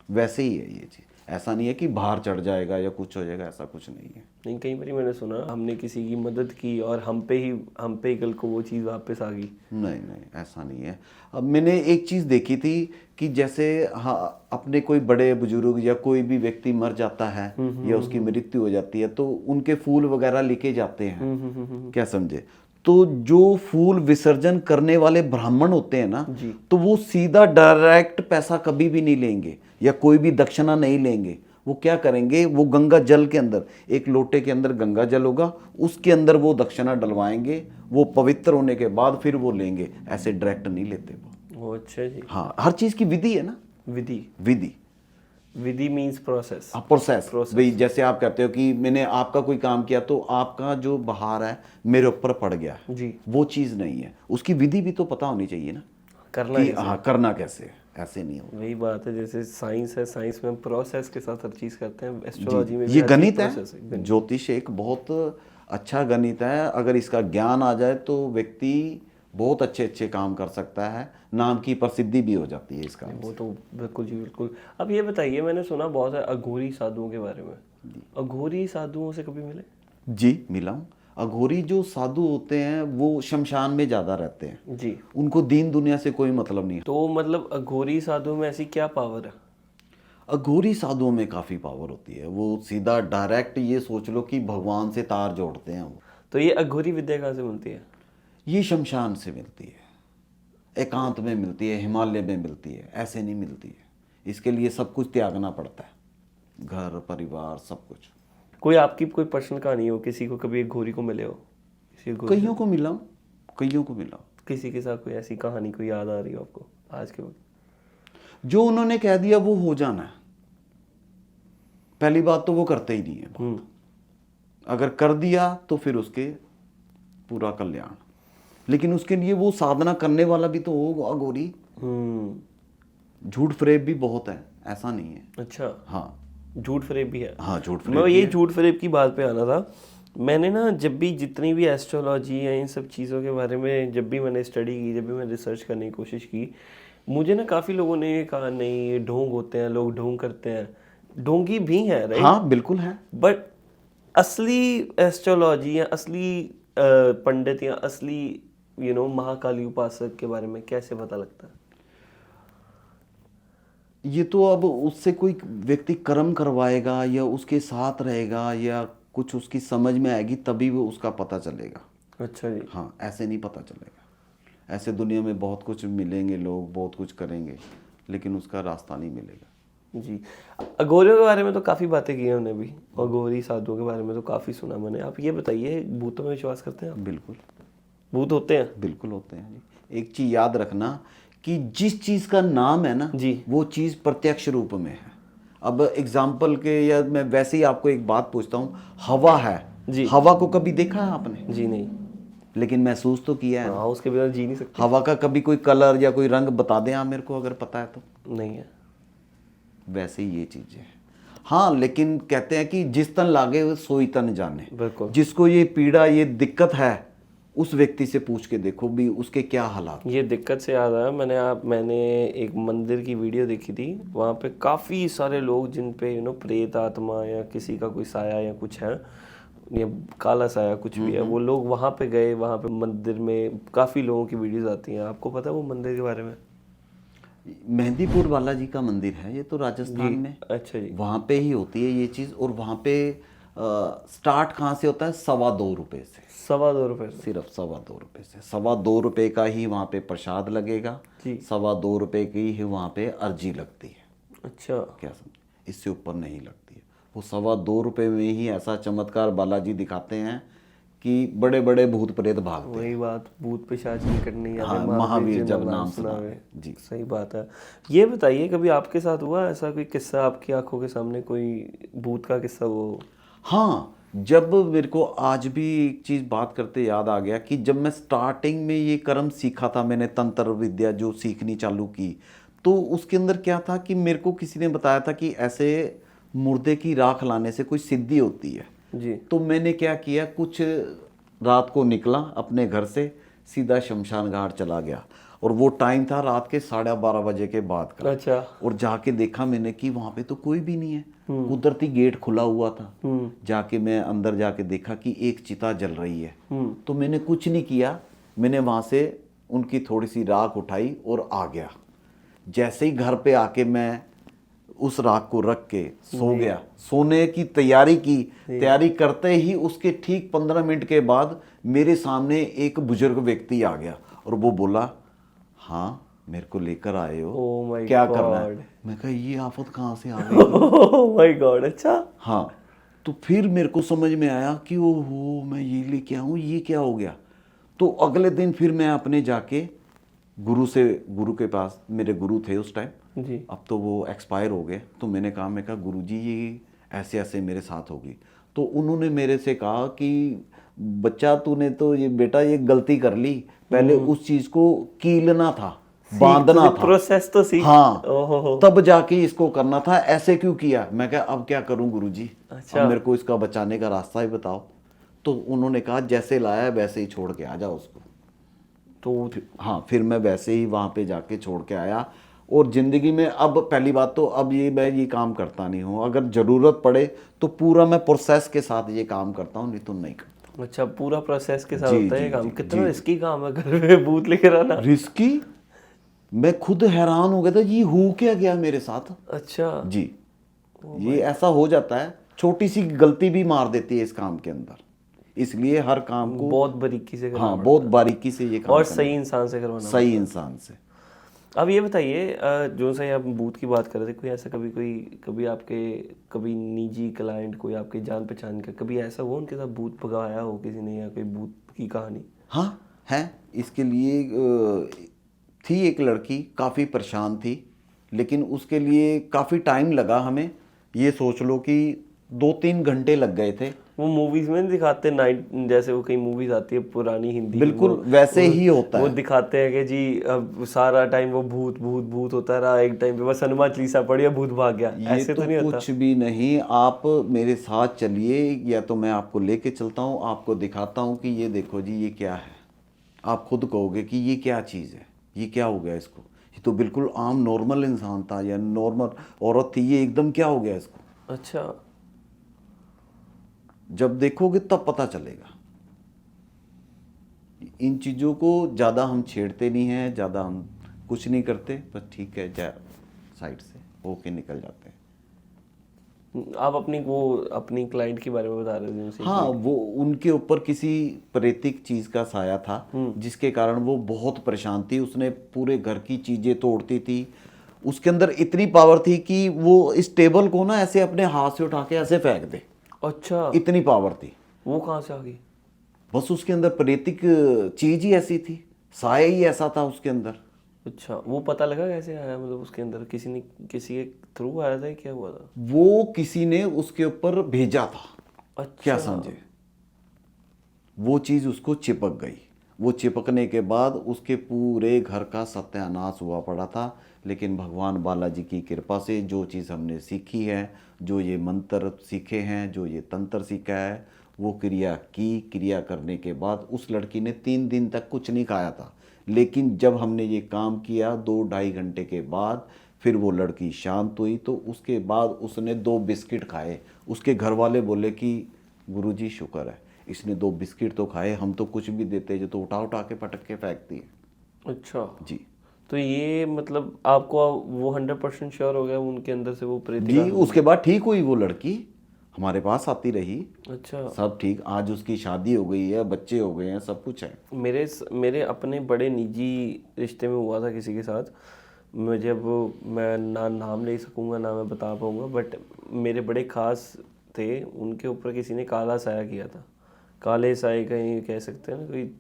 वैसे ही है ये चीज़। ऐसा नहीं है कि बाहर चढ़ जाएगा या कुछ हो जाएगा, ऐसा कुछ नहीं है। नहीं, कई बार मैंने सुना हमने किसी की मदद की और हम पे ही कल को वो चीज़ वापस आ गई। नहीं नहीं, ऐसा नहीं है। अब मैंने एक चीज़ देखी थी कि जैसे, हाँ, अपने कोई बड़े बुजुर्ग या कोई भी व्यक्ति मर जाता है या उसकी मृत्यु हो जाती है तो उनके फूल वगैरह लेके जाते हैं, क्या समझे। तो जो फूल विसर्जन करने वाले ब्राह्मण होते हैं ना, तो वो सीधा डायरेक्ट पैसा कभी भी नहीं लेंगे या कोई भी दक्षिणा नहीं लेंगे। वो क्या करेंगे, वो गंगा जल के अंदर, एक लोटे के अंदर गंगा जल होगा, उसके अंदर वो दक्षिणा डलवाएंगे, वो पवित्र होने के बाद फिर वो लेंगे, ऐसे डायरेक्ट नहीं लेते वो। अच्छा जी। हाँ, हर चीज़ की विधि है ना। विधि विधि, विधि मीन्स प्रोसेस। प्रोसेस। भाई जैसे आप कहते हो कि मैंने आपका कोई काम किया तो आपका जो बहार है मेरे ऊपर पड़ गया जी। वो चीज़ नहीं है, उसकी विधि भी तो पता होनी चाहिए ना, करना कि कैसे? हाँ करना कैसे है, ऐसे नहीं होगा। वही बात है, जैसे साइंस है, साइंस में प्रोसेस के साथ हर चीज़ करते हैं, एस्ट्रोलॉजी में भी ये हर चीज़ गणित process है, ज्योतिष एक बहुत अच्छा गणित है। अगर इसका ज्ञान आ जाए तो व्यक्ति बहुत अच्छे अच्छे काम कर सकता है, नाम की प्रसिद्धि भी हो जाती है इसका। वो तो बिल्कुल जी बिल्कुल। अब ये बताइए, मैंने सुना बहुत है अघोरी साधुओं के बारे में, अघोरी साधुओं से कभी मिले? जी, मिला हूँ। अघोरी जो साधु होते हैं वो शमशान में ज़्यादा रहते हैं जी। उनको दीन दुनिया से कोई मतलब नहीं है। तो मतलब अघोरी साधुओं में ऐसी क्या पावर है? अघोरी साधुओं में काफ़ी पावर होती है, वो सीधा डायरेक्ट ये सोच लो कि भगवान से तार जोड़ते हैं वो। तो ये अघोरी विद्या कहाँ से मिलती है? ये शमशान से मिलती है, एकांत में मिलती है, हिमालय में मिलती है, ऐसे नहीं मिलती है। इसके लिए सब कुछ त्यागना पड़ता है, घर परिवार सब कुछ। कोई आपकी कोई पर्सनल कहानी हो, किसी को कभी एक घोरी को मिले हो? किसी घोरी कईयों को मिला हूँ, कईयों को मिला हूँ। किसी के साथ कोई ऐसी कहानी कोई याद आ रही हो आपको आज के वक्त? जो उन्होंने कह दिया वो हो जाना है, पहली बात तो वो करते ही नहीं है बात। अगर कर दिया तो फिर उसके पूरा कल्याण, लेकिन उसके लिए वो साधना करने वाला भी तो होगा अघोरी। झूठ फरेब भी बहुत है, ऐसा नहीं है। अच्छा, हाँ, झूठ फरेब भी है। हाँ, झूठ मैं फरेब ये झूठ फरेब की बात पे आना था मैंने ना जब भी जितनी भी एस्ट्रोलॉजी या इन सब चीज़ों के बारे में जब भी मैंने स्टडी की, जब भी मैंने रिसर्च करने की कोशिश की, मुझे ना काफ़ी लोगों ने ये कहा नहीं ये ढोंग होते हैं, लोग ढोंग करते हैं। ढोंगी भी हैं, राइट? हाँ बिल्कुल है। बट असली एस्ट्रोलॉजी या असली पंडित या असली महाकाली उपासक के बारे में कैसे पता लगता है? ये तो अब उससे कोई व्यक्ति कर्म करवाएगा या उसके साथ रहेगा या कुछ उसकी समझ में आएगी तभी वो उसका पता चलेगा। अच्छा जी। हाँ, ऐसे नहीं पता चलेगा। ऐसे दुनिया में बहुत कुछ मिलेंगे, लोग बहुत कुछ करेंगे, लेकिन उसका रास्ता नहीं मिलेगा। जी। अघोरियों के बारे में तो काफ़ी बातें की हैं हमने भी, अघोरी साधुओं के बारे में तो काफ़ी सुना मैंने। आप ये बताइए, भूतों में विश्वास करते हैं आप? बिल्कुल भूत होते हैं? बिल्कुल होते हैं जी। एक चीज़ याद रखना कि जिस चीज़ का नाम है ना जी। वो चीज़ प्रत्यक्ष रूप में है। अब एग्जाम्पल के या मैं वैसे ही आपको एक बात पूछता हूँ, हवा है जी। हवा को कभी देखा है आपने? जी नहीं। लेकिन महसूस तो किया है ना। हाँ, उसके बिना जी नहीं सकते। हवा का कभी कोई कलर या कोई रंग बता दें आप मेरे को, अगर पता है तो? नहीं है। वैसे ही ये चीज़ें हैं। हाँ, लेकिन कहते हैं कि जिस तन लागे वो सोई तन जाने। बिल्कुल। जिसको ये पीड़ा ये दिक्कत है उस व्यक्ति से पूछ के देखो भी उसके क्या हालात। ये दिक्कत से याद आया, मैंने एक मंदिर की वीडियो देखी थी। वहाँ पे काफ़ी सारे लोग जिन पे प्रेत आत्मा या किसी का कोई साया या कुछ है, या काला साया कुछ भी है, वो लोग वहाँ पे गए। वहाँ पे मंदिर में काफ़ी लोगों की वीडियोस आती हैं। आपको पता है वो मंदिर के बारे में? मेहंदीपुर बालाजी का मंदिर है ये तो राजस्थान में। अच्छा जी। वहाँ पे ही होती है ये चीज़। और वहाँ पे स्टार्ट कहाँ से होता है? 2.25 रुपये से। 2.25 रुपये से? सिर्फ 2.25 रुपये से। 2.25 रुपये का ही वहाँ पे प्रसाद लगेगा जी। 2.25 रुपये की ही वहाँ पे अर्जी लगती है। अच्छा। क्या समझे? इससे ऊपर नहीं लगती है। वो 2.25 रुपये में ही ऐसा चमत्कार बालाजी दिखाते हैं कि बड़े बड़े भूत प्रेत भागते हैं। वही बात, भूत पिशाच निकटने या हाँ, महावीर जब नाम सुनावे। जी। सही बात है। ये बताइए, कभी आपके साथ हुआ ऐसा कोई किस्सा, आपकी आंखों के सामने कोई भूत का किस्सा? वो हाँ, जब मेरे को आज भी एक चीज़ बात करते याद आ गया कि जब मैं स्टार्टिंग में ये कर्म सीखा था, मैंने तंत्र विद्या जो सीखनी चालू की, तो उसके अंदर क्या था कि मेरे को किसी ने बताया था कि ऐसे मुर्दे की राख लाने से कोई सिद्धि होती है। जी। तो मैंने क्या किया, कुछ रात को निकला अपने घर से, सीधा शमशान घाट चला गया। और वो टाइम था रात के 12:30 बजे के बाद का। अच्छा। और जाके देखा मैंने कि वहाँ पे तो कोई भी नहीं है। कुदरती गेट खुला हुआ था। जाके मैं अंदर जाके देखा कि एक चिता जल रही है। तो मैंने कुछ नहीं किया, मैंने वहाँ से उनकी थोड़ी सी राख उठाई और आ गया। जैसे ही घर पे आके मैं उस राख को रख के सो गया, सोने की तैयारी करते ही उसके ठीक 15 मिनट के बाद मेरे सामने एक बुजुर्ग व्यक्ति आ गया और वो बोला, हाँ मेरे को लेकर आए हो, Oh my क्या करना है? God. मैं कहा ये आफत कहाँ से आ गई? Oh my God. अच्छा। हाँ, तो फिर मेरे को समझ में आया कि ओहो मैं ये लेके आऊँ, ये क्या हो गया। तो अगले दिन फिर मैं अपने जाके गुरु के पास, मेरे गुरु थे उस टाइम, जी। अब तो वो एक्सपायर हो गए। तो मैं कहा गुरु जी ये ऐसे ऐसे मेरे साथ होगी। तो उन्होंने मेरे से कहा कि बच्चा तूने तो ये बेटा ये गलती कर ली, पहले उस चीज को कीलना था, बांधना था, प्रोसेस तो सीख। हाँ ओहो। तब जाके इसको करना था, ऐसे क्यों किया? मैं कहा अब क्या करूं गुरुजी, अच्छा। अब मेरे को इसका बचाने का रास्ता ही बताओ। तो उन्होंने कहा जैसे लाया वैसे ही छोड़ के आ जा उसको। तो हाँ, फिर मैं वैसे ही वहाँ पे जाके छोड़ के आया। और ज़िंदगी में अब पहली बात तो अब मैं ये काम करता नहीं हूँ। अगर ज़रूरत पड़े तो पूरा मैं प्रोसेस के साथ ये काम करता हूँ, नहीं तो नहीं करता। अच्छा, पूरा प्रोसेस के साथ जी, होता है जी, ये काम? जी, कितना जी। रिस्की काम है घर में भूत लेकर आना। रिस्की? मैं खुद हैरान हो गया था, ये हो क्या गया मेरे साथ। अच्छा जी, ये ऐसा हो जाता है, छोटी सी गलती भी मार देती है इस काम के अंदर। इसलिए हर काम को बहुत बारीकी से करना हाँ बहुत बारीकी से ये काम और करना सही इंसान से करवाना। सही इंसान से। अब ये बताइए, जो सही आप भूत की बात कर रहे थे, कोई ऐसा कभी आपके कभी निजी क्लाइंट, कोई आपके जान पहचान का कभी ऐसा हुआ उनके साथ भूत भगाया हो किसी ने, या कोई भूत की कहानी? हाँ है, इसके लिए थी एक लड़की, काफ़ी परेशान थी, लेकिन उसके लिए काफ़ी टाइम लगा हमें। ये सोच लो कि 2-3 घंटे लग गए थे वो मूवीज में नहीं दिखाते नाइट, जैसे वो कई मूवीज आती है पुरानी हिंदी, बिल्कुल वैसे ही होता वो है। दिखाते हैं कि जी अब सारा टाइम वो भूत भूत भूत होता रहा, एक टाइम पे बस हनुमान चालीसा पढ़ी और भूत भाग गया, ये ऐसे तो तो नहीं होता। कुछ भी नहीं। आप मेरे साथ चलिए, या तो मैं आपको लेके चलता हूँ, आपको दिखाता हूँ कि ये देखो जी ये क्या है। आप खुद कहोगे कि ये क्या चीज़ है, ये क्या हो गया इसको। ये तो बिल्कुल आम नॉर्मल इंसान था या नॉर्मल औरत थी, ये एकदम क्या हो गया इसको। अच्छा, जब देखोगे तब पता चलेगा। इन चीज़ों को ज़्यादा हम छेड़ते नहीं हैं, ज़्यादा हम कुछ नहीं करते, बस ठीक है जा साइड से होके निकल जाते हैं। आप अपनी क्लाइंट के बारे में बता रहे थे उनसे। हाँ, वो उनके ऊपर किसी प्रेतिक चीज का साया था, जिसके कारण वो बहुत परेशान थी। उसने पूरे घर की चीजें तोड़ती थी। उसके अंदर इतनी पावर थी कि वो इस टेबल को ना ऐसे अपने हाथ से उठा के ऐसे फेंक दे, अच्छा, इतनी पावर थी। वो कहाँ से आ गई? बस उसके अंदर प्रेतिक चीज ही ऐसी थी, साया ही ऐसा था उसके अंदर। अच्छा, वो पता लगा कैसे आया, मतलब उसके अंदर किसी के थ्रू आया था, क्या हुआ था? वो किसी ने उसके ऊपर भेजा था, क्या अच्छा, समझे। वो चीज उसको चिपक गई। वो चिपकने के बाद उसके पूरे घर का सत्यानाश हुआ पड़ा था। लेकिन भगवान बालाजी की कृपा से जो चीज़ हमने सीखी है, जो ये मंत्र सीखे हैं, जो ये तंत्र सीखा है, वो क्रिया की। क्रिया करने के बाद उस लड़की ने 3 दिन तक कुछ नहीं खाया था। लेकिन जब हमने ये काम किया 2-2.5 घंटे के बाद फिर वो लड़की शांत हुई। तो उसके बाद उसने 2 बिस्किट खाए। उसके घर वाले बोले कि गुरुजी शुक्र है, इसने 2 बिस्किट तो खाए, हम तो कुछ भी देते जो तो उठा उठा के पटक के फेंकती है। अच्छा। जी तो ये मतलब आपको वो 100% श्योर हो गया उनके अंदर से वो प्रेतिका? जी, उसके बाद ठीक हुई वो लड़की, हमारे पास आती रही, अच्छा। सब ठीक। आज उसकी शादी हो गई है, बच्चे हो गए हैं, सब कुछ है। मेरे अपने बड़े निजी रिश्ते में हुआ था किसी के साथ। मुझे अब मैं ना नाम ले सकूंगा ना मैं बता पाऊंगा, बट मेरे बड़े खास थे, उनके ऊपर किसी ने काला साया किया था। काले साए का ही कह सकते हैं ना, कोई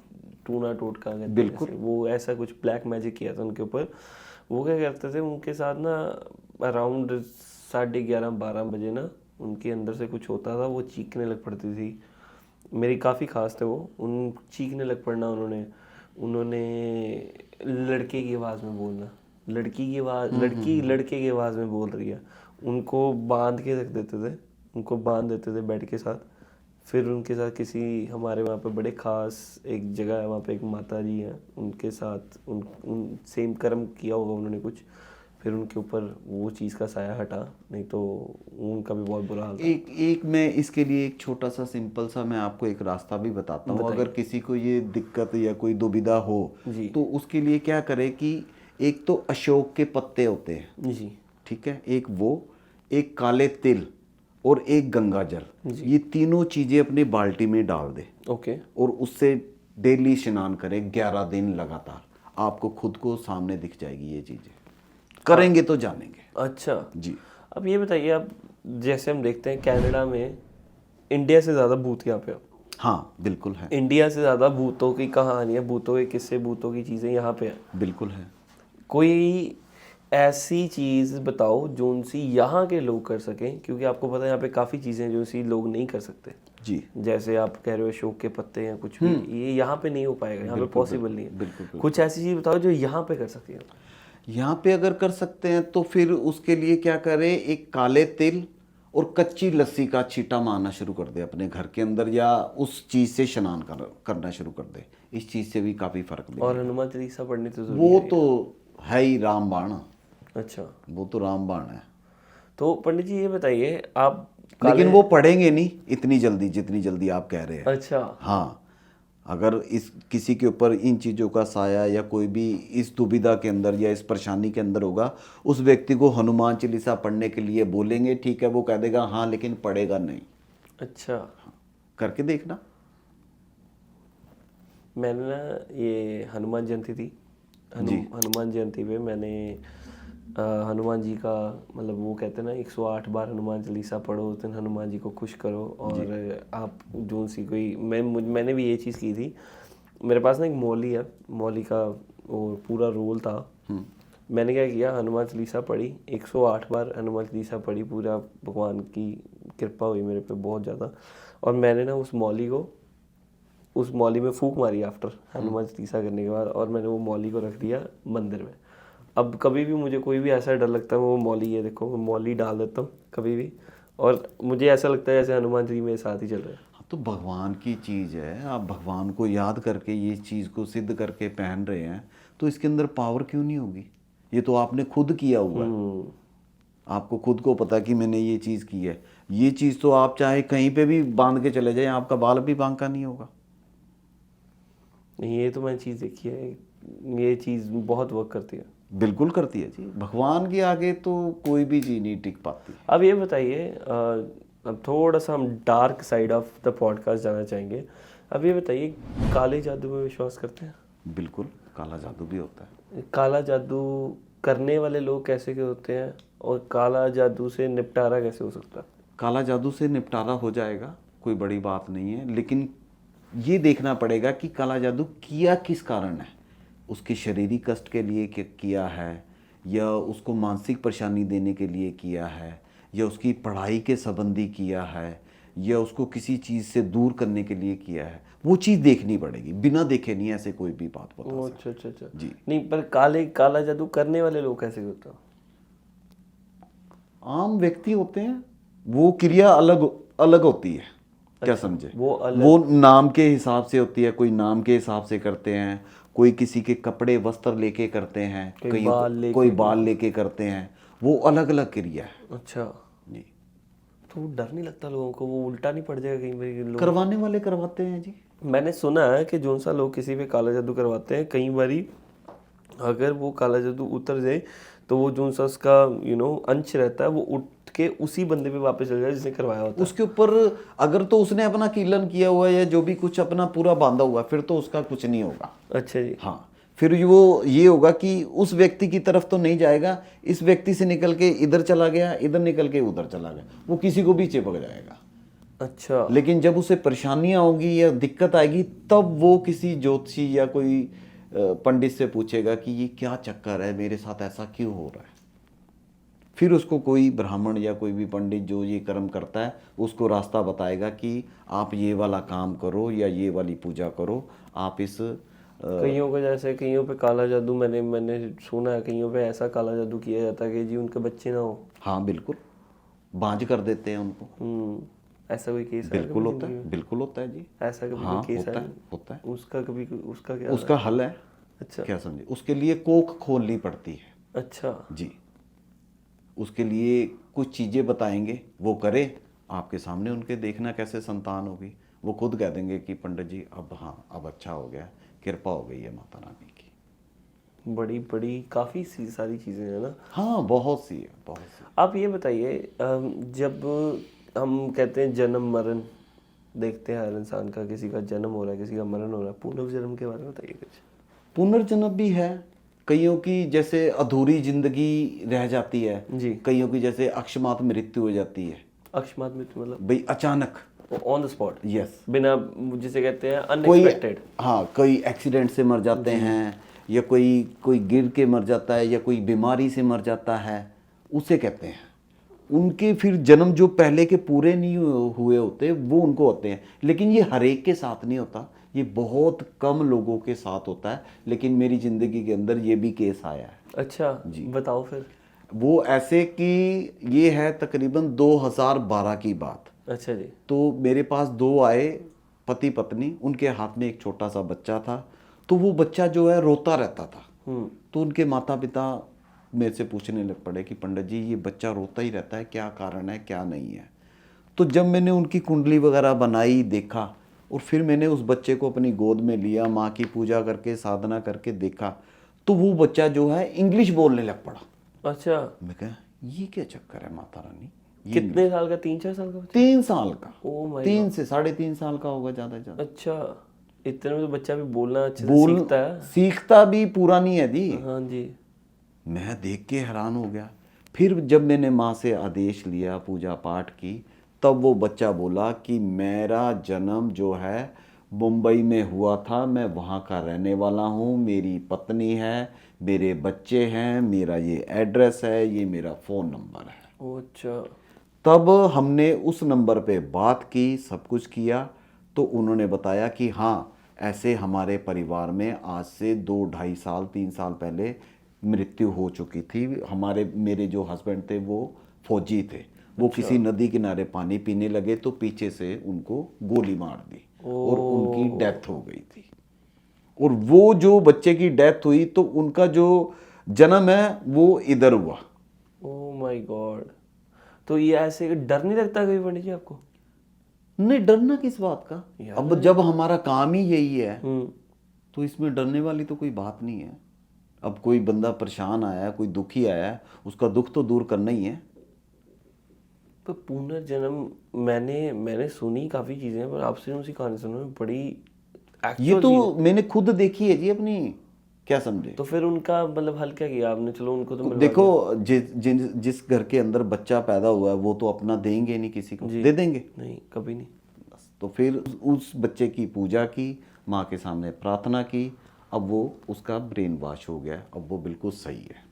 टूना टोटका कहते हैं बिल्कुल। जैसे, वो ऐसा कुछ ब्लैक मैजिक किया था उनके ऊपर। वो क्या करते थे, उनके साथ ना अराउंड 11:30-12 बजे ना उनके अंदर से कुछ होता था, वो चीखने लग पड़ती थी। मेरी काफ़ी खास थे वो, उन चीखने लग पड़ना, उन्होंने उन्होंने लड़के की आवाज़ में बोलना, लड़की की आवाज़, लड़की लड़के की आवाज़ में बोल रही है। उनको बांध के रख देते थे, उनको बांध देते थे बेड के साथ। फिर उनके साथ किसी हमारे वहाँ पे बड़े ख़ास एक जगह है, वहाँ पे एक माता जी हैं, उनके साथ उन सेम कर्म किया होगा उन्होंने कुछ। फिर उनके ऊपर वो चीज़ का साया हटा, नहीं तो उनका भी बहुत बुरा हाल था। एक मैं इसके लिए एक छोटा सा सिंपल सा मैं आपको एक रास्ता भी बताता हूँ। अगर किसी को ये दिक्कत या कोई दुविधा हो जी तो उसके लिए क्या करे कि एक तो अशोक के पत्ते होते हैं, जी ठीक है, एक वो, एक काले तिल और एक गंगा जल, ये तीनों चीजें अपनी बाल्टी में डाल दे ओके। और उससे डेली स्नान करे 11 दिन लगातार। आपको खुद को सामने दिख जाएगी ये चीजें, करेंगे तो जानेंगे। अच्छा, जी अब ये बताइए, आप जैसे हम देखते हैं कनाडा में इंडिया से ज़्यादा भूत यहाँ पे हैं। हाँ बिल्कुल है, इंडिया से ज़्यादा भूतों की कहानियाँ, भूतों के किस्से, भूतों की चीज़ें यहाँ पे हैं। बिल्कुल है। कोई ऐसी चीज़ बताओ जो उनसी यहाँ के लोग कर सकें, क्योंकि आपको पता है यहाँ पे काफ़ी चीज़ें जो उनसी लोग नहीं कर सकते। जी जैसे आप कह रहे हो अशोक के पत्ते या कुछ भी, ये यहाँ पे नहीं हो पाएगा, यहाँ पे पॉसिबल नहीं है। बिल्कुल। कुछ ऐसी चीज़ बताओ जो यहाँ पे कर सकती है। यहाँ पे अगर कर सकते हैं तो फिर उसके लिए क्या करें, एक काले तिल और कच्ची लस्सी का छींटा मारना शुरू कर दे अपने घर के अंदर, या उस चीज से स्नान करना शुरू कर दे। इस चीज से भी काफी फर्क और मिलेगा। हनुमान चालीसा पढ़नी तो जरूरी वो है। तो है ही रामबाण, अच्छा, वो तो रामबाण है। तो पंडित जी ये बताइए, आप लेकिन वो पढ़ेंगे नहीं इतनी जल्दी जितनी जल्दी आप कह रहे हैं। अच्छा, हाँ, अगर इस किसी के ऊपर इन चीज़ों का साया या कोई भी इस दुविधा के अंदर या इस परेशानी के अंदर होगा, उस व्यक्ति को हनुमान चालीसा पढ़ने के लिए बोलेंगे, ठीक है, वो कह देगा हाँ, लेकिन पढ़ेगा नहीं। अच्छा। करके देखना। मैंने ना ये हनुमान जयंती थी, हनुमान जयंती पे मैंने हनुमान जी का, मतलब वो कहते हैं ना 108 बार हनुमान चालीसा पढ़ो, उस दिन हनुमान जी को खुश करो। और आप जो सी कोई मैंने भी ये चीज़ की थी। मेरे पास ना एक मौली है, मौली का वो पूरा रोल था। मैंने क्या किया, हनुमान चालीसा पढ़ी 108 बार, हनुमान चालीसा पढ़ी, पूरा भगवान की कृपा हुई मेरे पे बहुत ज़्यादा, और मैंने ना उस मौली में फूंक मारी आफ्टर हनुमान चालीसा करने के बाद, और मैंने वो मौली को रख दिया मंदिर में। अब कभी भी मुझे कोई भी ऐसा डर लगता है, वो मौली है, देखो मैं मौली डाल देता हूँ कभी भी, और मुझे ऐसा लगता है जैसे हनुमान जी मेरे साथ ही चल रहे हैं। हाँ, तो भगवान की चीज़ है, आप भगवान को याद करके ये चीज़ को सिद्ध करके पहन रहे हैं, तो इसके अंदर पावर क्यों नहीं होगी? ये तो आपने खुद किया हुआ है, आपको खुद को पता कि मैंने ये चीज़ की है। ये चीज़ तो आप चाहे कहीं पे भी बांध के चले जाएं, आपका बाल भी बांका नहीं होगा। नहीं, ये तो मैंने चीज़ देखी है, ये चीज़ बहुत वर्क करती है। बिल्कुल करती है जी, भगवान के आगे तो कोई भी चीज़ नहीं टिक पाती। अब ये बताइए, अब थोड़ा सा हम dark side of the podcast जाना चाहेंगे। अब ये बताइए, काले जादू में विश्वास करते हैं? बिल्कुल, काला जादू भी होता है। काला जादू करने वाले लोग कैसे के होते हैं, और काला जादू से निपटारा कैसे हो सकता है? काला जादू से निपटारा हो जाएगा, कोई बड़ी बात नहीं है, लेकिन ये देखना पड़ेगा कि काला जादू किया किस कारण है। उसके शारीरिक कष्ट के लिए किया है, या उसको मानसिक परेशानी देने के लिए किया है, या उसकी पढ़ाई के संबंधी किया है, या उसको किसी चीज़ से दूर करने के लिए किया है। वो चीज़ देखनी पड़ेगी, बिना देखे नहीं ऐसे कोई भी बात बता सकते। अच्छा जी नहीं, पर काला जादू करने वाले लोग कैसे होते हैं? आम व्यक्ति होते हैं, वो क्रिया अलग अलग होती है। क्या समझे? वो नाम के हिसाब से होती है, कोई नाम के हिसाब से करते हैं, कोई किसी के कपड़े वस्त्र लेके करते हैं, कोई बाल लेके करते हैं, वो अलग अलग क्रिया है। अच्छा जी, तो डर नहीं लगता लोगों को, वो उल्टा नहीं पड़ जाएगा कहीं बार? लोग करवाने वाले करवाते हैं जी। मैंने सुना है कि जो सा लोग किसी पे काला जादू करवाते हैं, कई बारी अगर वो काला जादू उतर जाए तो वो जो सा उसका अंश रहता है, वो उठ के उसी बंदे पे वापस चल जाए जिसने करवाया होता है। उसके ऊपर अगर तो उसने अपना कीलन किया हुआ है, या जो भी कुछ अपना पूरा बांधा हुआ है, फिर तो उसका कुछ नहीं होगा। अच्छा जी। हाँ, फिर वो ये होगा कि उस व्यक्ति की तरफ तो नहीं जाएगा, इस व्यक्ति से निकल के इधर चला गया, इधर निकल के उधर चला गया, वो किसी को भी चिपक जाएगा। अच्छा, लेकिन जब उसे परेशानियां होगी या दिक्कत आएगी, तब वो किसी ज्योतिषी या कोई पंडित से पूछेगा कि ये क्या चक्कर है, मेरे साथ ऐसा क्यों हो रहा है। फिर उसको कोई ब्राह्मण या कोई भी पंडित जो ये कर्म करता है, उसको रास्ता बताएगा कि आप ये वाला काम करो या ये वाली पूजा करो। आप इस कईयों को, जैसे कईयों पे काला जादू, मैंने सुना है कईयों पे ऐसा काला जादू किया जाता है कि जी उनके बच्चे ना हो। हाँ बिल्कुल, बांझ कर देते हैं उनको। ऐसा कोई केस है? बिल्कुल होता है, बिल्कुल होता है जी। ऐसा कभी हाँ कोई केस होता है? है, होता है। उसका कभी, उसका क्या? उसका हल है। अच्छा क्या समझे? उसके लिए कोख खोलनी पड़ती है। अच्छा जी, उसके लिए कुछ चीज़ें बताएंगे, वो करे, आपके सामने उनके देखना कैसे संतान होगी। वो खुद कह देंगे कि पंडित जी अब हाँ, अब अच्छा हो गया, कृपा हो गई है माता रानी की। बड़ी बड़ी काफ़ी सारी चीज़ें हैं ना। हाँ, बहुत सी है, बहुत सी। आप ये बताइए, जब हम कहते हैं जन्म मरण देखते हैं हर इंसान का, किसी का जन्म हो रहा है, किसी का मरण हो रहा है, पुनर्जन्म के बारे में बताइए कुछ। पुनर्जन्म भी है, कईयों की जैसे अधूरी जिंदगी रह जाती है जी। कईयों की जैसे अकस्मात मृत्यु हो जाती है। अकस्मात मृत्यु मतलब भाई अचानक, ऑन द स्पॉट? यस, बिना, जिसे कहते हैं कोई, अनएक्सपेक्टेड। हाँ, कोई एक्सीडेंट से मर जाते हैं, या कोई गिर के मर जाता है, या कोई बीमारी से मर जाता है, उसे कहते हैं। उनके फिर जन्म जो पहले के पूरे नहीं हुए होते, वो उनको होते हैं। लेकिन ये हर एक के साथ नहीं होता, ये बहुत कम लोगों के साथ होता है। लेकिन मेरी ज़िंदगी के अंदर ये भी केस आया है। अच्छा जी, बताओ फिर। वो ऐसे कि ये है तकरीबन 2012 की बात। अच्छा जी। तो मेरे पास दो आए पति पत्नी, उनके हाथ में एक छोटा सा बच्चा था। तो वो बच्चा जो है रोता रहता था। तो उनके माता पिता मेरे से पूछने लग पड़े कि पंडित जी ये बच्चा रोता ही रहता है, क्या कारण है, क्या नहीं है। तो जब मैंने उनकी कुंडली वगैरह बनाई, देखा, और फिर मैंने उस बच्चे को अपनी गोद में लिया, माँ की पूजा करके साधना करके देखा, तो वो बच्चा जो है इंग्लिश बोलने लग पड़ा। अच्छा, मैं कहा ये क्या चक्कर है माता रानी। कितने साल का? 3-4 साल का बच्चा? 3 साल का। ओ माय 3 से 3.5 साल का होगा ज़्यादा से ज़्यादा। अच्छा, इतने में तो बच्चा भी बोलना अच्छे से सीखता है। सीखता भी पूरा नहीं है जी। हाँ जी। मैं देख के हैरान हो गया। फिर जब मैंने माँ से आदेश लिया, पूजा पाठ की, तब वो बच्चा बोला कि मेरा जन्म जो है मुंबई में हुआ था, मैं वहाँ का रहने वाला हूँ, मेरी पत्नी है, मेरे बच्चे हैं, मेरा ये एड्रेस है, ये मेरा फ़ोन नंबर है। ओ अच्छा। तब हमने उस नंबर पे बात की, सब कुछ किया, तो उन्होंने बताया कि हाँ, ऐसे हमारे परिवार में आज से 2-2.5 साल 3 साल पहले मृत्यु हो चुकी थी। मेरे जो हस्बैंड थे वो फौजी थे, वो किसी नदी किनारे पानी पीने लगे तो पीछे से उनको गोली मार दी और उनकी डेथ हो गई थी। और वो जो बच्चे की डेथ हुई तो उनका जो जन्म है वो इधर हुआ। Oh my God. तो ये ऐसे डर नहीं लगता कभी पंडित जी आपको? नहीं, डरना किस बात का? अब जब हमारा काम ही यही है तो इसमें डरने वाली तो कोई बात नहीं है। अब कोई बंदा परेशान आया है, कोई दुखी आया है, उसका दुख तो दूर करना ही है। पर पुनर्जन्म मैंने सुनी काफ़ी चीज़ें, पर आपसे उसी कहानी सुनने में बड़ी ये एक्चुअल तो मैंने खुद देखी है जी अपनी, क्या समझे। तो फिर उनका मतलब हल क्या किया आपने? चलो उनको तो मिलवा देखो, जिस घर के अंदर बच्चा पैदा हुआ है वो तो अपना देंगे नहीं, किसी को दे देंगे? दिया। नहीं, कभी नहीं। बस, तो फिर उस बच्चे की पूजा की, माँ के सामने प्रार्थना की, अब वो उसका ब्रेन वॉश हो गया, अब वो बिल्कुल सही है।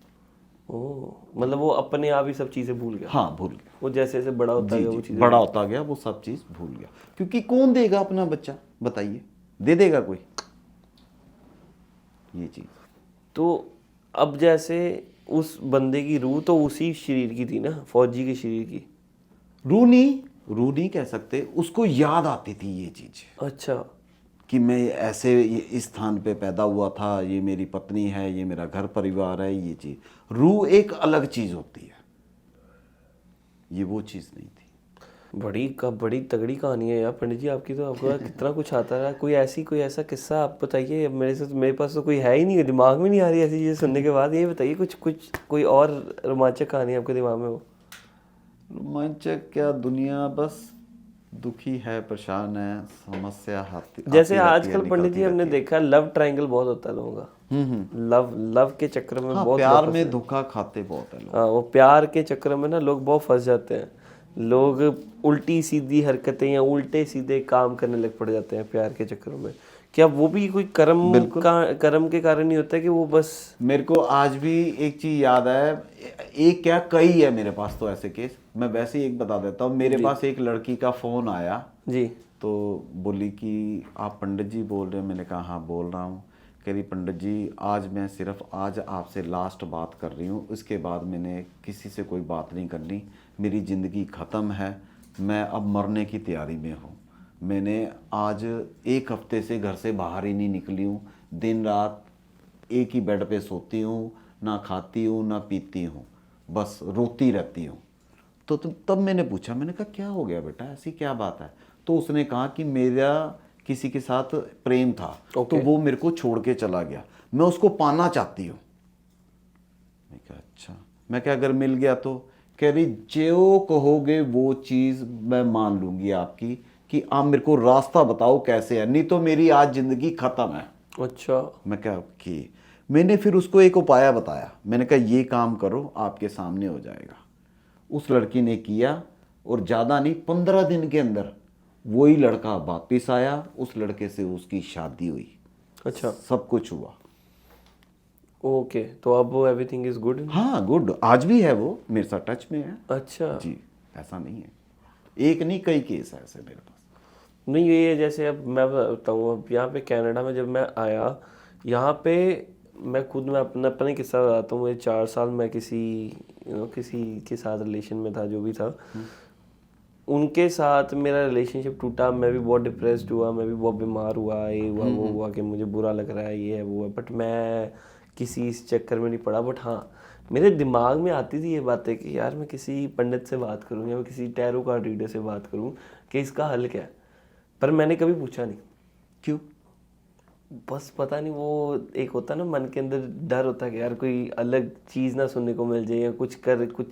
ओह, मतलब वो अपने आप ही सब चीज़ें भूल गया। हाँ, भूल गया। वो जैसे जैसे बड़ा होता जी गया वो जी, चीज़ें बड़ा होता गया वो सब चीज़ भूल गया। क्योंकि कौन देगा अपना बच्चा, बताइए, दे देगा कोई ये चीज़? तो अब जैसे उस बंदे की रूह तो उसी शरीर की थी ना, फौजी के शरीर की। रूह नहीं कह सकते, उसको याद आती थी ये चीज़ अच्छा। कि मैं ऐसे इस स्थान पे पैदा हुआ था, ये मेरी पत्नी है, ये मेरा घर परिवार है, ये चीज़। रूह एक अलग चीज़ होती है, ये वो चीज़ नहीं थी। बड़ी तगड़ी कहानी है यार पंडित जी आपकी। तो आपको कितना कुछ आता रहा। कोई ऐसा किस्सा आप बताइए। अब मेरे पास तो कोई है ही नहीं, दिमाग में नहीं आ रही ऐसी चीज़ें सुनने के बाद। ये बताइए कुछ कोई और रोमांचक कहानी आपके दिमाग में हो। रोमांचक क्या, दुनिया बस दुखी है, परेशान है, समस्या आती जैसे आती रहती है, आजकल पंडित जी निकलती हमने रहती है। देखा लव ट्रायंगल बहुत होता है लोगों का। लव के चक्कर में हाँ, बहुत प्यार लोग में धोखा खाते बहुत है लोग। हाँ, वो प्यार के चक्कर में ना लोग बहुत फंस जाते हैं। लोग उल्टी सीधी हरकतें या उल्टे सीधे काम करने लग पड़ जाते हैं प्यार के चक्कर में। क्या वो भी कोई कर्म के कारण ही होता है कि वो बस? मेरे को आज भी एक चीज याद है, एक क्या कई है मेरे पास तो ऐसे केस। मैं वैसे ही एक बता देता हूँ। मेरे पास एक लड़की का फोन आया जी। तो बोली कि आप पंडित जी बोल रहे हैं? मैंने कहा हाँ बोल रहा हूँ। कह रही पंडित जी मैं सिर्फ आज आपसे लास्ट बात कर रही हूँ, उसके बाद मैंने किसी से कोई बात नहीं करनी, मेरी ज़िंदगी ख़त्म है, मैं अब मरने की तैयारी में हूँ। मैंने आज 1 हफ्ते से घर से बाहर ही नहीं निकली हूँ, दिन रात एक ही बेड पे सोती हूँ, ना खाती हूँ ना पीती हूँ, बस रोती रहती हूँ। तो तब मैंने पूछा, मैंने कहा क्या हो गया बेटा, ऐसी क्या बात है? तो उसने कहा कि मेरा किसी के साथ प्रेम था, तो वो मेरे को छोड़ के चला गया, मैं उसको पाना चाहती हूँ। मैं कहा अच्छा। मैं क्या अगर मिल गया तो? कह रही जो कहोगे वो चीज़ मैं मान लूँगी आपकी, कि आप मेरे को रास्ता बताओ कैसे है, नहीं तो मेरी आज ज़िंदगी ख़त्म है। अच्छा। मैं क्या कि मैंने फिर उसको एक उपाय बताया। मैंने कहा ये काम करो, आपके सामने हो जाएगा। उस लड़की ने किया और ज़्यादा नहीं 15 दिन के अंदर वही लड़का वापिस आया, उस लड़के से उसकी शादी हुई। अच्छा, सब कुछ हुआ। ओके। तो अब वो एवरीथिंग इज गुड? हाँ गुड, आज भी है वो मेरे साथ टच में है। अच्छा जी, ऐसा नहीं है, एक नहीं कई केस है ऐसे मेरे पास। नहीं, ये जैसे अब मैं बताऊँ, अब यहाँ पे कनाडा में जब मैं आया, यहाँ पे मैं अपना ही किस्सा बताता हूँ। 4 साल मैं किसी के साथ रिलेशन में था, जो भी था। उनके साथ मेरा रिलेशनशिप टूटा, मैं भी बहुत डिप्रेस्ड हुआ, मैं भी बहुत बीमार हुआ, ये हुआ वो हुआ कि मुझे बुरा लग रहा है, ये है वो है। बट मैं किसी इस चक्कर में नहीं पड़ा। बट हाँ, मेरे दिमाग में आती थी ये बातें कि यार मैं किसी पंडित से बात करूँ या मैं किसी टैरो कार्ड रीडर से बात करूँ कि इसका हल क्या है। पर मैंने कभी पूछा नहीं। क्यों? बस पता नहीं, वो एक होता ना मन के अंदर डर होता है कि यार कोई अलग चीज़ ना सुनने को मिल जाए या कुछ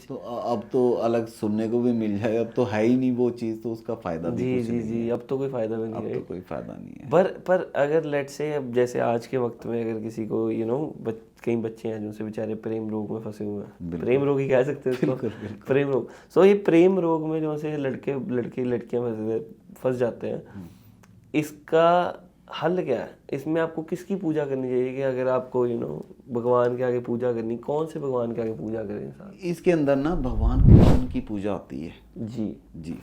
तो अब तो अलग सुनने को भी मिल जाए, अब तो है ही नहीं वो चीज़, तो उसका फ़ायदा भी कुछ नहीं जी, है। अब तो कोई फ़ायदा भी नहीं अब है। तो कोई फ़ायदा नहीं है। पर अगर लेट्स से अब जैसे आज के वक्त में अगर किसी को कई बच्चे हैं जिनसे बेचारे प्रेम रोग में फंसे हुए हैं, प्रेम रोग ही कह सकते हैं उसको, प्रेम रोग। सो ये प्रेम रोग में जो से लड़के लड़कियां फंस जाते हैं, इसका हल क्या है इसमें? आपको किसकी पूजा करनी चाहिए कि अगर आपको भगवान के आगे पूजा करनी, कौन से भगवान के आगे पूजा करें इंसान? इसके अंदर ना भगवान कृष्ण की पूजा होती है जी जी।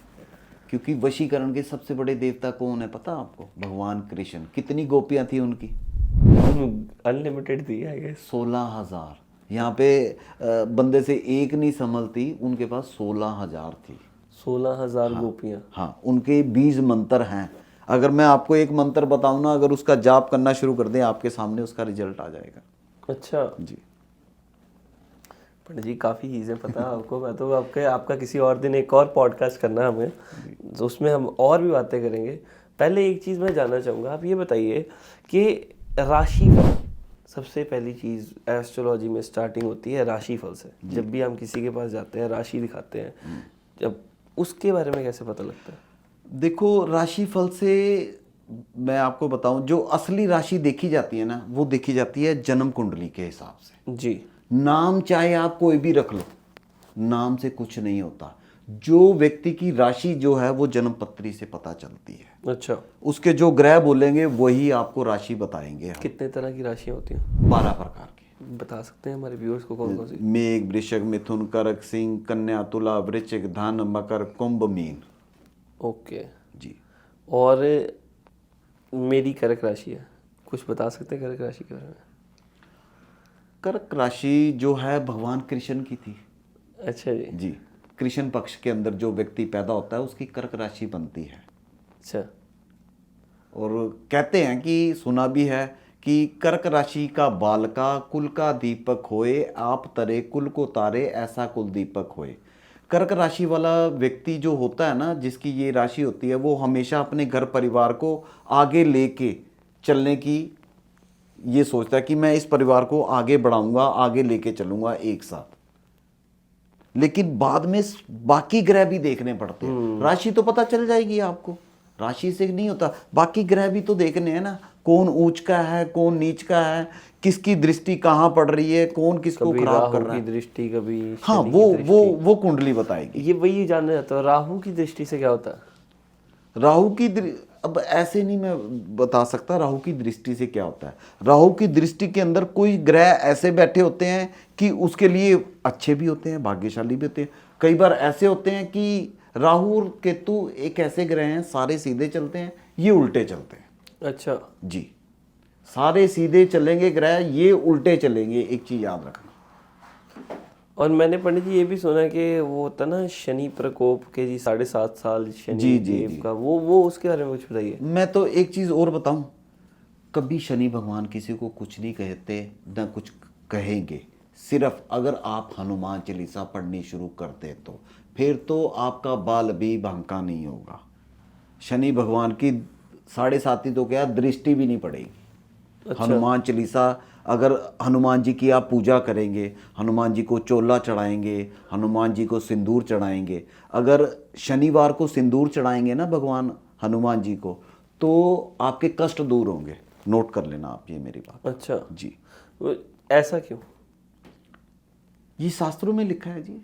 क्योंकि वशीकरण के सबसे बड़े देवता कौन है पता आपको? भगवान कृष्ण। कितनी गोपियां थी उनकी? अनलिमिटेड थी आई गेस। 16,000। यहाँ पे बंदे से एक नहीं संभलती, उनके पास 16,000 थी। 16,000 गोपियां। हाँ, उनके 20 मंत्र हैं। अगर मैं आपको एक मंत्र बताऊं ना, अगर उसका जाप करना शुरू कर दें, आपके सामने उसका रिजल्ट आ जाएगा। अच्छा जी। पंडित जी काफ़ी चीज़ें पता है आपको। मैं तो आपका किसी और दिन एक और पॉडकास्ट करना है हमें, तो उसमें हम और भी बातें करेंगे। पहले एक चीज़ मैं जानना चाहूँगा, आप ये बताइए कि राशिफल, सबसे पहली चीज़ एस्ट्रोलॉजी में स्टार्टिंग होती है राशिफल से। जब भी हम किसी के पास जाते हैं राशि दिखाते हैं, जब उसके बारे में कैसे पता लगता है? देखो, राशिफल से मैं आपको बताऊं, जो असली राशि देखी जाती है ना, वो देखी जाती है जन्म कुंडली के हिसाब से। जी। नाम चाहे आप कोई भी रख लो, नाम से कुछ नहीं होता। जो व्यक्ति की राशि जो है वो जन्म पत्री से पता चलती है। अच्छा, उसके जो ग्रह बोलेंगे वही आपको राशि बताएंगे हम। कितने तरह की राशियाँ होती हैं? 12 प्रकार की। बता सकते हैं हमारे व्यूअर्स को कौन कौन सी? मेघ, वृश्चिक, मिथुन, कर्क, सिंह, कन्या, तुला, वृश्चिक, धन, मकर, कुंभ, मीन। ओके। जी। और मेरी कर्क राशि है, कुछ बता सकते हैं कर्क राशि के बारे में? कर्क राशि जो है भगवान कृष्ण की थी। अच्छा जी। जी। कृष्ण पक्ष के अंदर जो व्यक्ति पैदा होता है उसकी कर्क राशि बनती है। अच्छा। और कहते हैं कि सुना भी है कि कर्क राशि का बालका कुल का दीपक होए, आप तरे कुल को तारे, ऐसा कुल दीपक होए। कर्क राशि वाला व्यक्ति जो होता है ना, जिसकी ये राशि होती है, वो हमेशा अपने घर परिवार को आगे लेके चलने की ये सोचता है कि मैं इस परिवार को आगे बढ़ाऊंगा, आगे लेके चलूंगा एक साथ। लेकिन बाद में बाकी ग्रह भी देखने पड़ते हैं। राशि तो पता चल जाएगी आपको, राशि से नहीं होता, बाकी ग्रह भी तो देखने हैं ना। कौन ऊंच का है, कौन नीच का है, किसकी दृष्टि कहाँ पड़ रही है, कौन किसको कभी खराब कर राहु रहा की है। दृष्टि, कभी हाँ, शनि की दृष्टि। वो कुंडली बताएगी। ये वही जानना चाहता हूँ, राहु की दृष्टि से क्या होता है? राहु की अब ऐसे नहीं मैं बता सकता राहु की दृष्टि से क्या होता है। राहु की दृष्टि के अंदर कोई ग्रह ऐसे बैठे होते हैं कि उसके लिए अच्छे भी होते हैं, भाग्यशाली भी होते हैं। कई बार ऐसे होते हैं कि राहु और केतु एक ऐसे ग्रह हैं, सारे सीधे चलते हैं, ये उल्टे चलते हैं। अच्छा जी। सारे सीधे चलेंगे ग्रह, ये उल्टे चलेंगे, एक चीज याद रखना। और मैंने पंडित जी ये भी सुना है कि वो होता ना शनि प्रकोप के जी 7.5 साल शनि जी, जी, देव जी। का, वो उसके बारे में कुछ बताइए। मैं तो एक चीज और बताऊं, कभी शनि भगवान किसी को कुछ नहीं कहते, ना कुछ कहेंगे। सिर्फ अगर आप हनुमान चालीसा पढ़नी शुरू कर दे तो फिर तो आपका बाल भी भंका नहीं होगा। शनि भगवान की 7.5 तो क्या, दृष्टि भी नहीं पड़ेगी। अच्छा। हनुमान चालीसा अगर हनुमान जी की आप पूजा करेंगे, हनुमान जी को चोला चढ़ाएंगे, हनुमान जी को सिंदूर चढ़ाएंगे, अगर शनिवार को सिंदूर चढ़ाएंगे ना भगवान हनुमान जी को, तो आपके कष्ट दूर होंगे। नोट कर लेना आप ये मेरी बात। अच्छा जी। ऐसा क्यों? ये शास्त्रों में लिखा है जी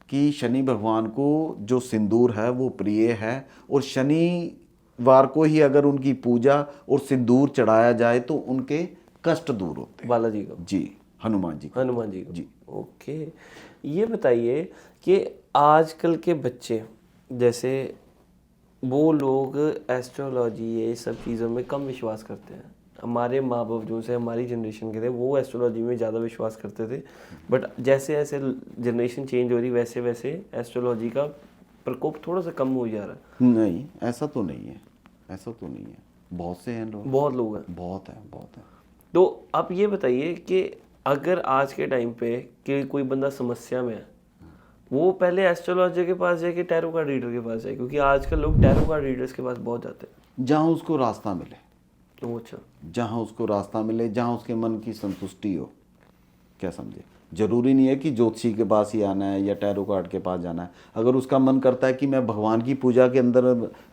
कि शनि भगवान को जो सिंदूर है वो प्रिय है, और शनिवार को ही अगर उनकी पूजा और सिंदूर चढ़ाया जाए तो उनके कष्ट दूर होते हैं। बालाजी को? जी, हनुमान जी को। हनुमान जी को जी। ओके। ये बताइए कि आजकल के बच्चे, जैसे वो लोग एस्ट्रोलॉजी ये सब चीज़ों में कम विश्वास करते हैं। हमारे माँ बाप जो से हमारी जनरेशन के थे वो एस्ट्रोलॉजी में ज़्यादा विश्वास करते थे, बट जैसे जैसे जनरेशन चेंज हो रही वैसे वैसे एस्ट्रोलॉजी का प्रकोप थोड़ा सा कम हो जा रहा है। नहीं, ऐसा तो नहीं है, ऐसा तो नहीं है। बहुत से हैं लोग, बहुत लोग हैं। बहुत है, बहुत है। तो आप ये बताइए कि अगर आज के टाइम पे कि कोई बंदा समस्या में है, वो पहले एस्ट्रोलॉजर के पास जाए कि टैरो कार्ड रीडर के पास जाए? क्योंकि आजकल लोग टैरो कार्ड रीडर्स के पास बहुत जाते हैं। जहाँ उसको रास्ता मिले, तो अच्छा, जहाँ उसको रास्ता मिले, जहाँ उसके मन की संतुष्टि हो। क्या समझे? जरूरी नहीं है कि ज्योतिषी के पास ही आना है या टैरो कार्ड के पास जाना है। अगर उसका मन करता है कि मैं भगवान की पूजा के अंदर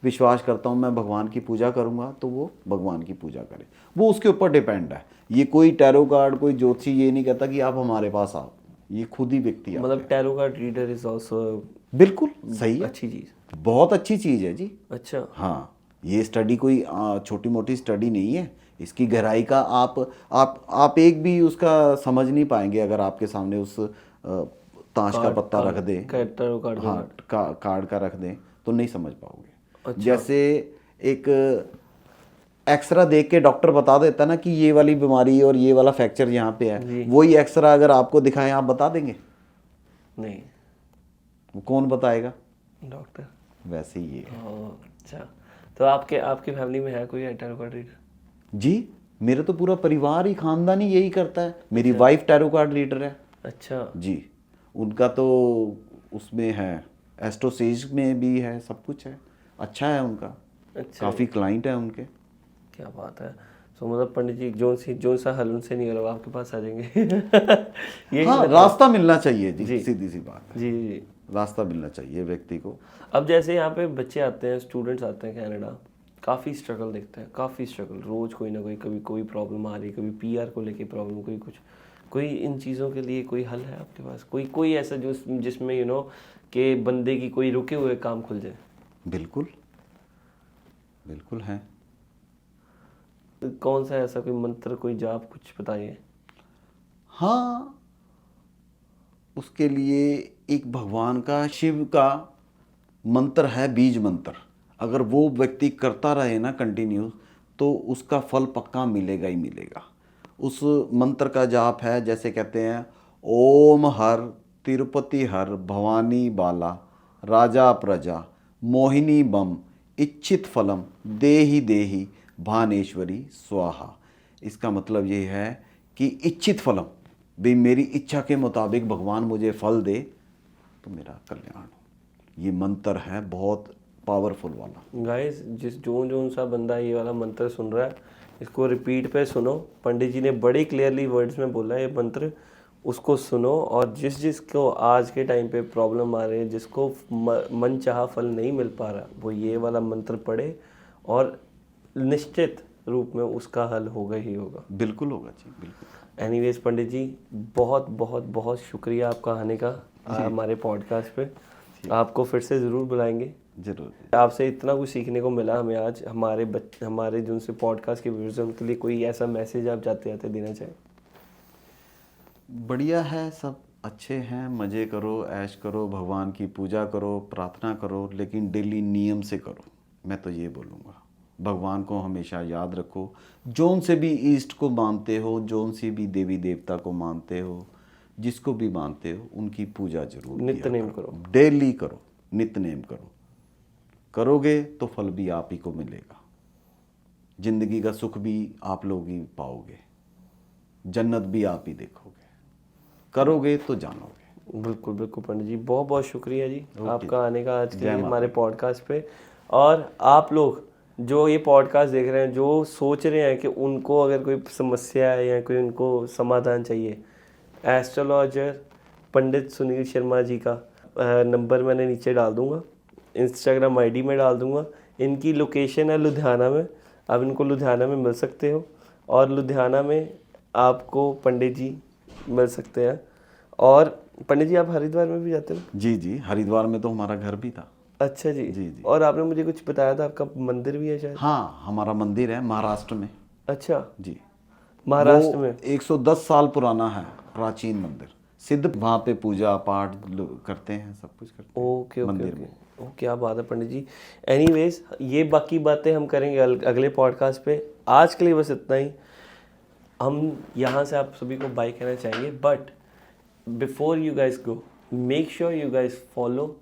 विश्वास करता हूँ, मैं भगवान की पूजा करूँगा, तो वो भगवान की पूजा करे। वो उसके ऊपर डिपेंड है। ये कोई टैरो कार्ड, कोई ज्योतिषी ये नहीं कहता कि आप हमारे पास आओ, ये खुद ही व्यक्ति आता मतलब tarot card reader is also है। बिल्कुल सही है, अच्छी चीज़। बहुत अच्छी चीज़ है जी। अच्छा। हाँ, ये स्टडी कोई छोटी मोटी स्टडी नहीं है। इसकी गहराई का आप एक भी उसका समझ नहीं पाएंगे अगर आपके सामने उस ताश का पत्ता रख दे, हाँ कार्ड का रख दें तो नहीं समझ पाओगे। अच्छा। जैसे एक एक्सरा देख के डॉक्टर बता देता ना कि ये वाली बीमारी और ये वाला फ्रैक्चर यहाँ पे है, वही एक्सरा अगर आपको दिखाएं आप बता देंगे? नहीं। वो कौन बताएगा? डॉक्टर। वैसे ही ये। अच्छा, तो आपके फैमिली में है कोई टैरो कार्ड रीडर? जी, मेरे तो पूरा परिवार ही खानदान ही यही करता है। मेरी वाइफ टैरो कार्ड रीडर है। अच्छा जी, उनका तो उसमें है, एस्ट्रोसेज में भी है, सब कुछ है, अच्छा है उनका। अच्छा, काफ़ी क्लाइंट है उनके। क्या बात है। सो मतलब पंडित जी जो सा हल उनसे नहीं होगा आपके पास आ जाएंगे। ये हाँ, रास्ता मिलना चाहिए जी, सीधी सी बात है। जी जी। रास्ता मिलना चाहिए व्यक्ति को। अब जैसे यहाँ पे बच्चे आते हैं, स्टूडेंट्स आते हैं कनाडा, काफ़ी स्ट्रगल देखते हैं, काफ़ी स्ट्रगल, रोज़ कोई ना कोई, कभी कोई प्रॉब्लम आ रही है, कभी पीआर को लेके प्रॉब्लम, कोई कुछ, कोई इन चीज़ों के लिए कोई हल है आपके पास? कोई ऐसा जो जिसमें कि बंदे की कोई रुके हुए काम खुल जाए? बिल्कुल बिल्कुल है। कौन सा ऐसा कोई मंत्र, कोई जाप, कुछ बताइए। हाँ, उसके लिए एक भगवान का, शिव का मंत्र है, बीज मंत्र। अगर वो व्यक्ति करता रहे ना कंटिन्यूस, तो उसका फल पक्का मिलेगा ही मिलेगा। उस मंत्र का जाप है, जैसे कहते हैं, ओम हर तिरुपति हर भवानी बाला राजा प्रजा मोहिनी बम इच्छित फलम देहि देहि भानेश्वरी स्वाहा। इसका मतलब ये है कि इच्छित फलम, भाई मेरी इच्छा के मुताबिक भगवान मुझे फल दे तो मेरा कल्याण हो। ये मंत्र है बहुत पावरफुल वाला। गाइस, जो सा बंदा ये वाला मंत्र सुन रहा है, इसको रिपीट पे सुनो। पंडित जी ने बड़ी क्लियरली वर्ड्स में बोला है ये मंत्र, उसको सुनो। और जिसको आज के टाइम पे प्रॉब्लम आ रही है, जिसको मन चाहा फल नहीं मिल पा रहा, वो ये वाला मंत्र पढ़े और निश्चित रूप में उसका हल होगा ही होगा। बिल्कुल होगा जी, बिल्कुल। एनीवेज पंडित जी, बहुत बहुत बहुत शुक्रिया आपका आने का हमारे पॉडकास्ट पे। आपको फिर से ज़रूर बुलाएंगे। जरूर। आपसे इतना कुछ सीखने को मिला हमें आज। हमारे जिनसे पॉडकास्ट के व्यूअर्स हैं उनके लिए कोई ऐसा मैसेज आप जाते जाते देना चाहें? बढ़िया है, सब अच्छे हैं, मज़े करो, ऐश करो, भगवान की पूजा करो, प्रार्थना करो, लेकिन डेली नियम से करो। मैं तो ये बोलूँगा, भगवान को हमेशा याद रखो। जोन से भी ईस्ट को मानते हो, जोन से भी देवी देवता को मानते हो, जिसको भी मानते हो, उनकी पूजा जरूर नित्यनेम करो, डेली करो, नित्यनेम करो। करोगे तो फल भी आप ही को मिलेगा। जिंदगी का सुख भी आप लोग ही पाओगे, जन्नत भी आप ही देखोगे। करोगे तो जानोगे। बिल्कुल बिल्कुल पंडित जी, बहुत बहुत शुक्रिया जी आपका आने का आज के लिए जय हमारे पॉडकास्ट पे। और आप लोग जो ये पॉडकास्ट देख रहे हैं, जो सोच रहे हैं कि उनको अगर कोई समस्या है या कोई उनको समाधान चाहिए, एस्ट्रोलॉजर पंडित सुनील शर्मा जी का नंबर मैंने नीचे डाल दूंगा, इंस्टाग्राम आईडी में डाल दूंगा। इनकी लोकेशन है लुधियाना में, आप इनको लुधियाना में मिल सकते हो। और लुधियाना में आपको पंडित जी मिल सकते हैं। और पंडित जी, आप हरिद्वार में भी जाते हो? जी जी, हरिद्वार में तो हमारा घर भी था। अच्छा जी। जी जी। और आपने मुझे कुछ बताया था आपका मंदिर भी है शायद? हाँ, हमारा मंदिर है महाराष्ट्र में। अच्छा जी, महाराष्ट्र में 110 साल पुराना है, प्राचीन मंदिर। सिद्ध वहाँ पे पूजा पाठ करते हैं, सब कुछ करते हैं। ओके ओके मंदिर ओके में। ओ, क्या बात है पंडित जी। एनीवेज, ये बाकी बातें हम करेंगे अगले पॉडकास्ट पे। आज के लिए बस इतना ही। हम यहाँ से आप सभी को बाय कहना चाहेंगे, but before you guys go, make sure you guys follow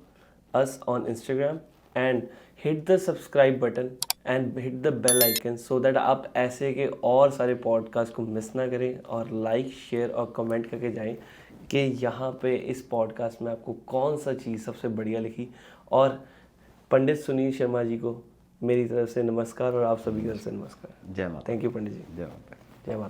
us on Instagram and hit the subscribe button and hit the bell icon so that आप ऐसे के और सारे पॉडकास्ट को मिस ना करें। और लाइक, शेयर और कमेंट करके जाएं कि यहाँ पे इस पॉडकास्ट में आपको कौन सा चीज़ सबसे बढ़िया लिखी। और पंडित सुनील शर्मा जी को मेरी तरफ से नमस्कार और आप सभी की तरफ से नमस्कार। जय माता। थैंक यू पंडित जी। जय माता। जय माता।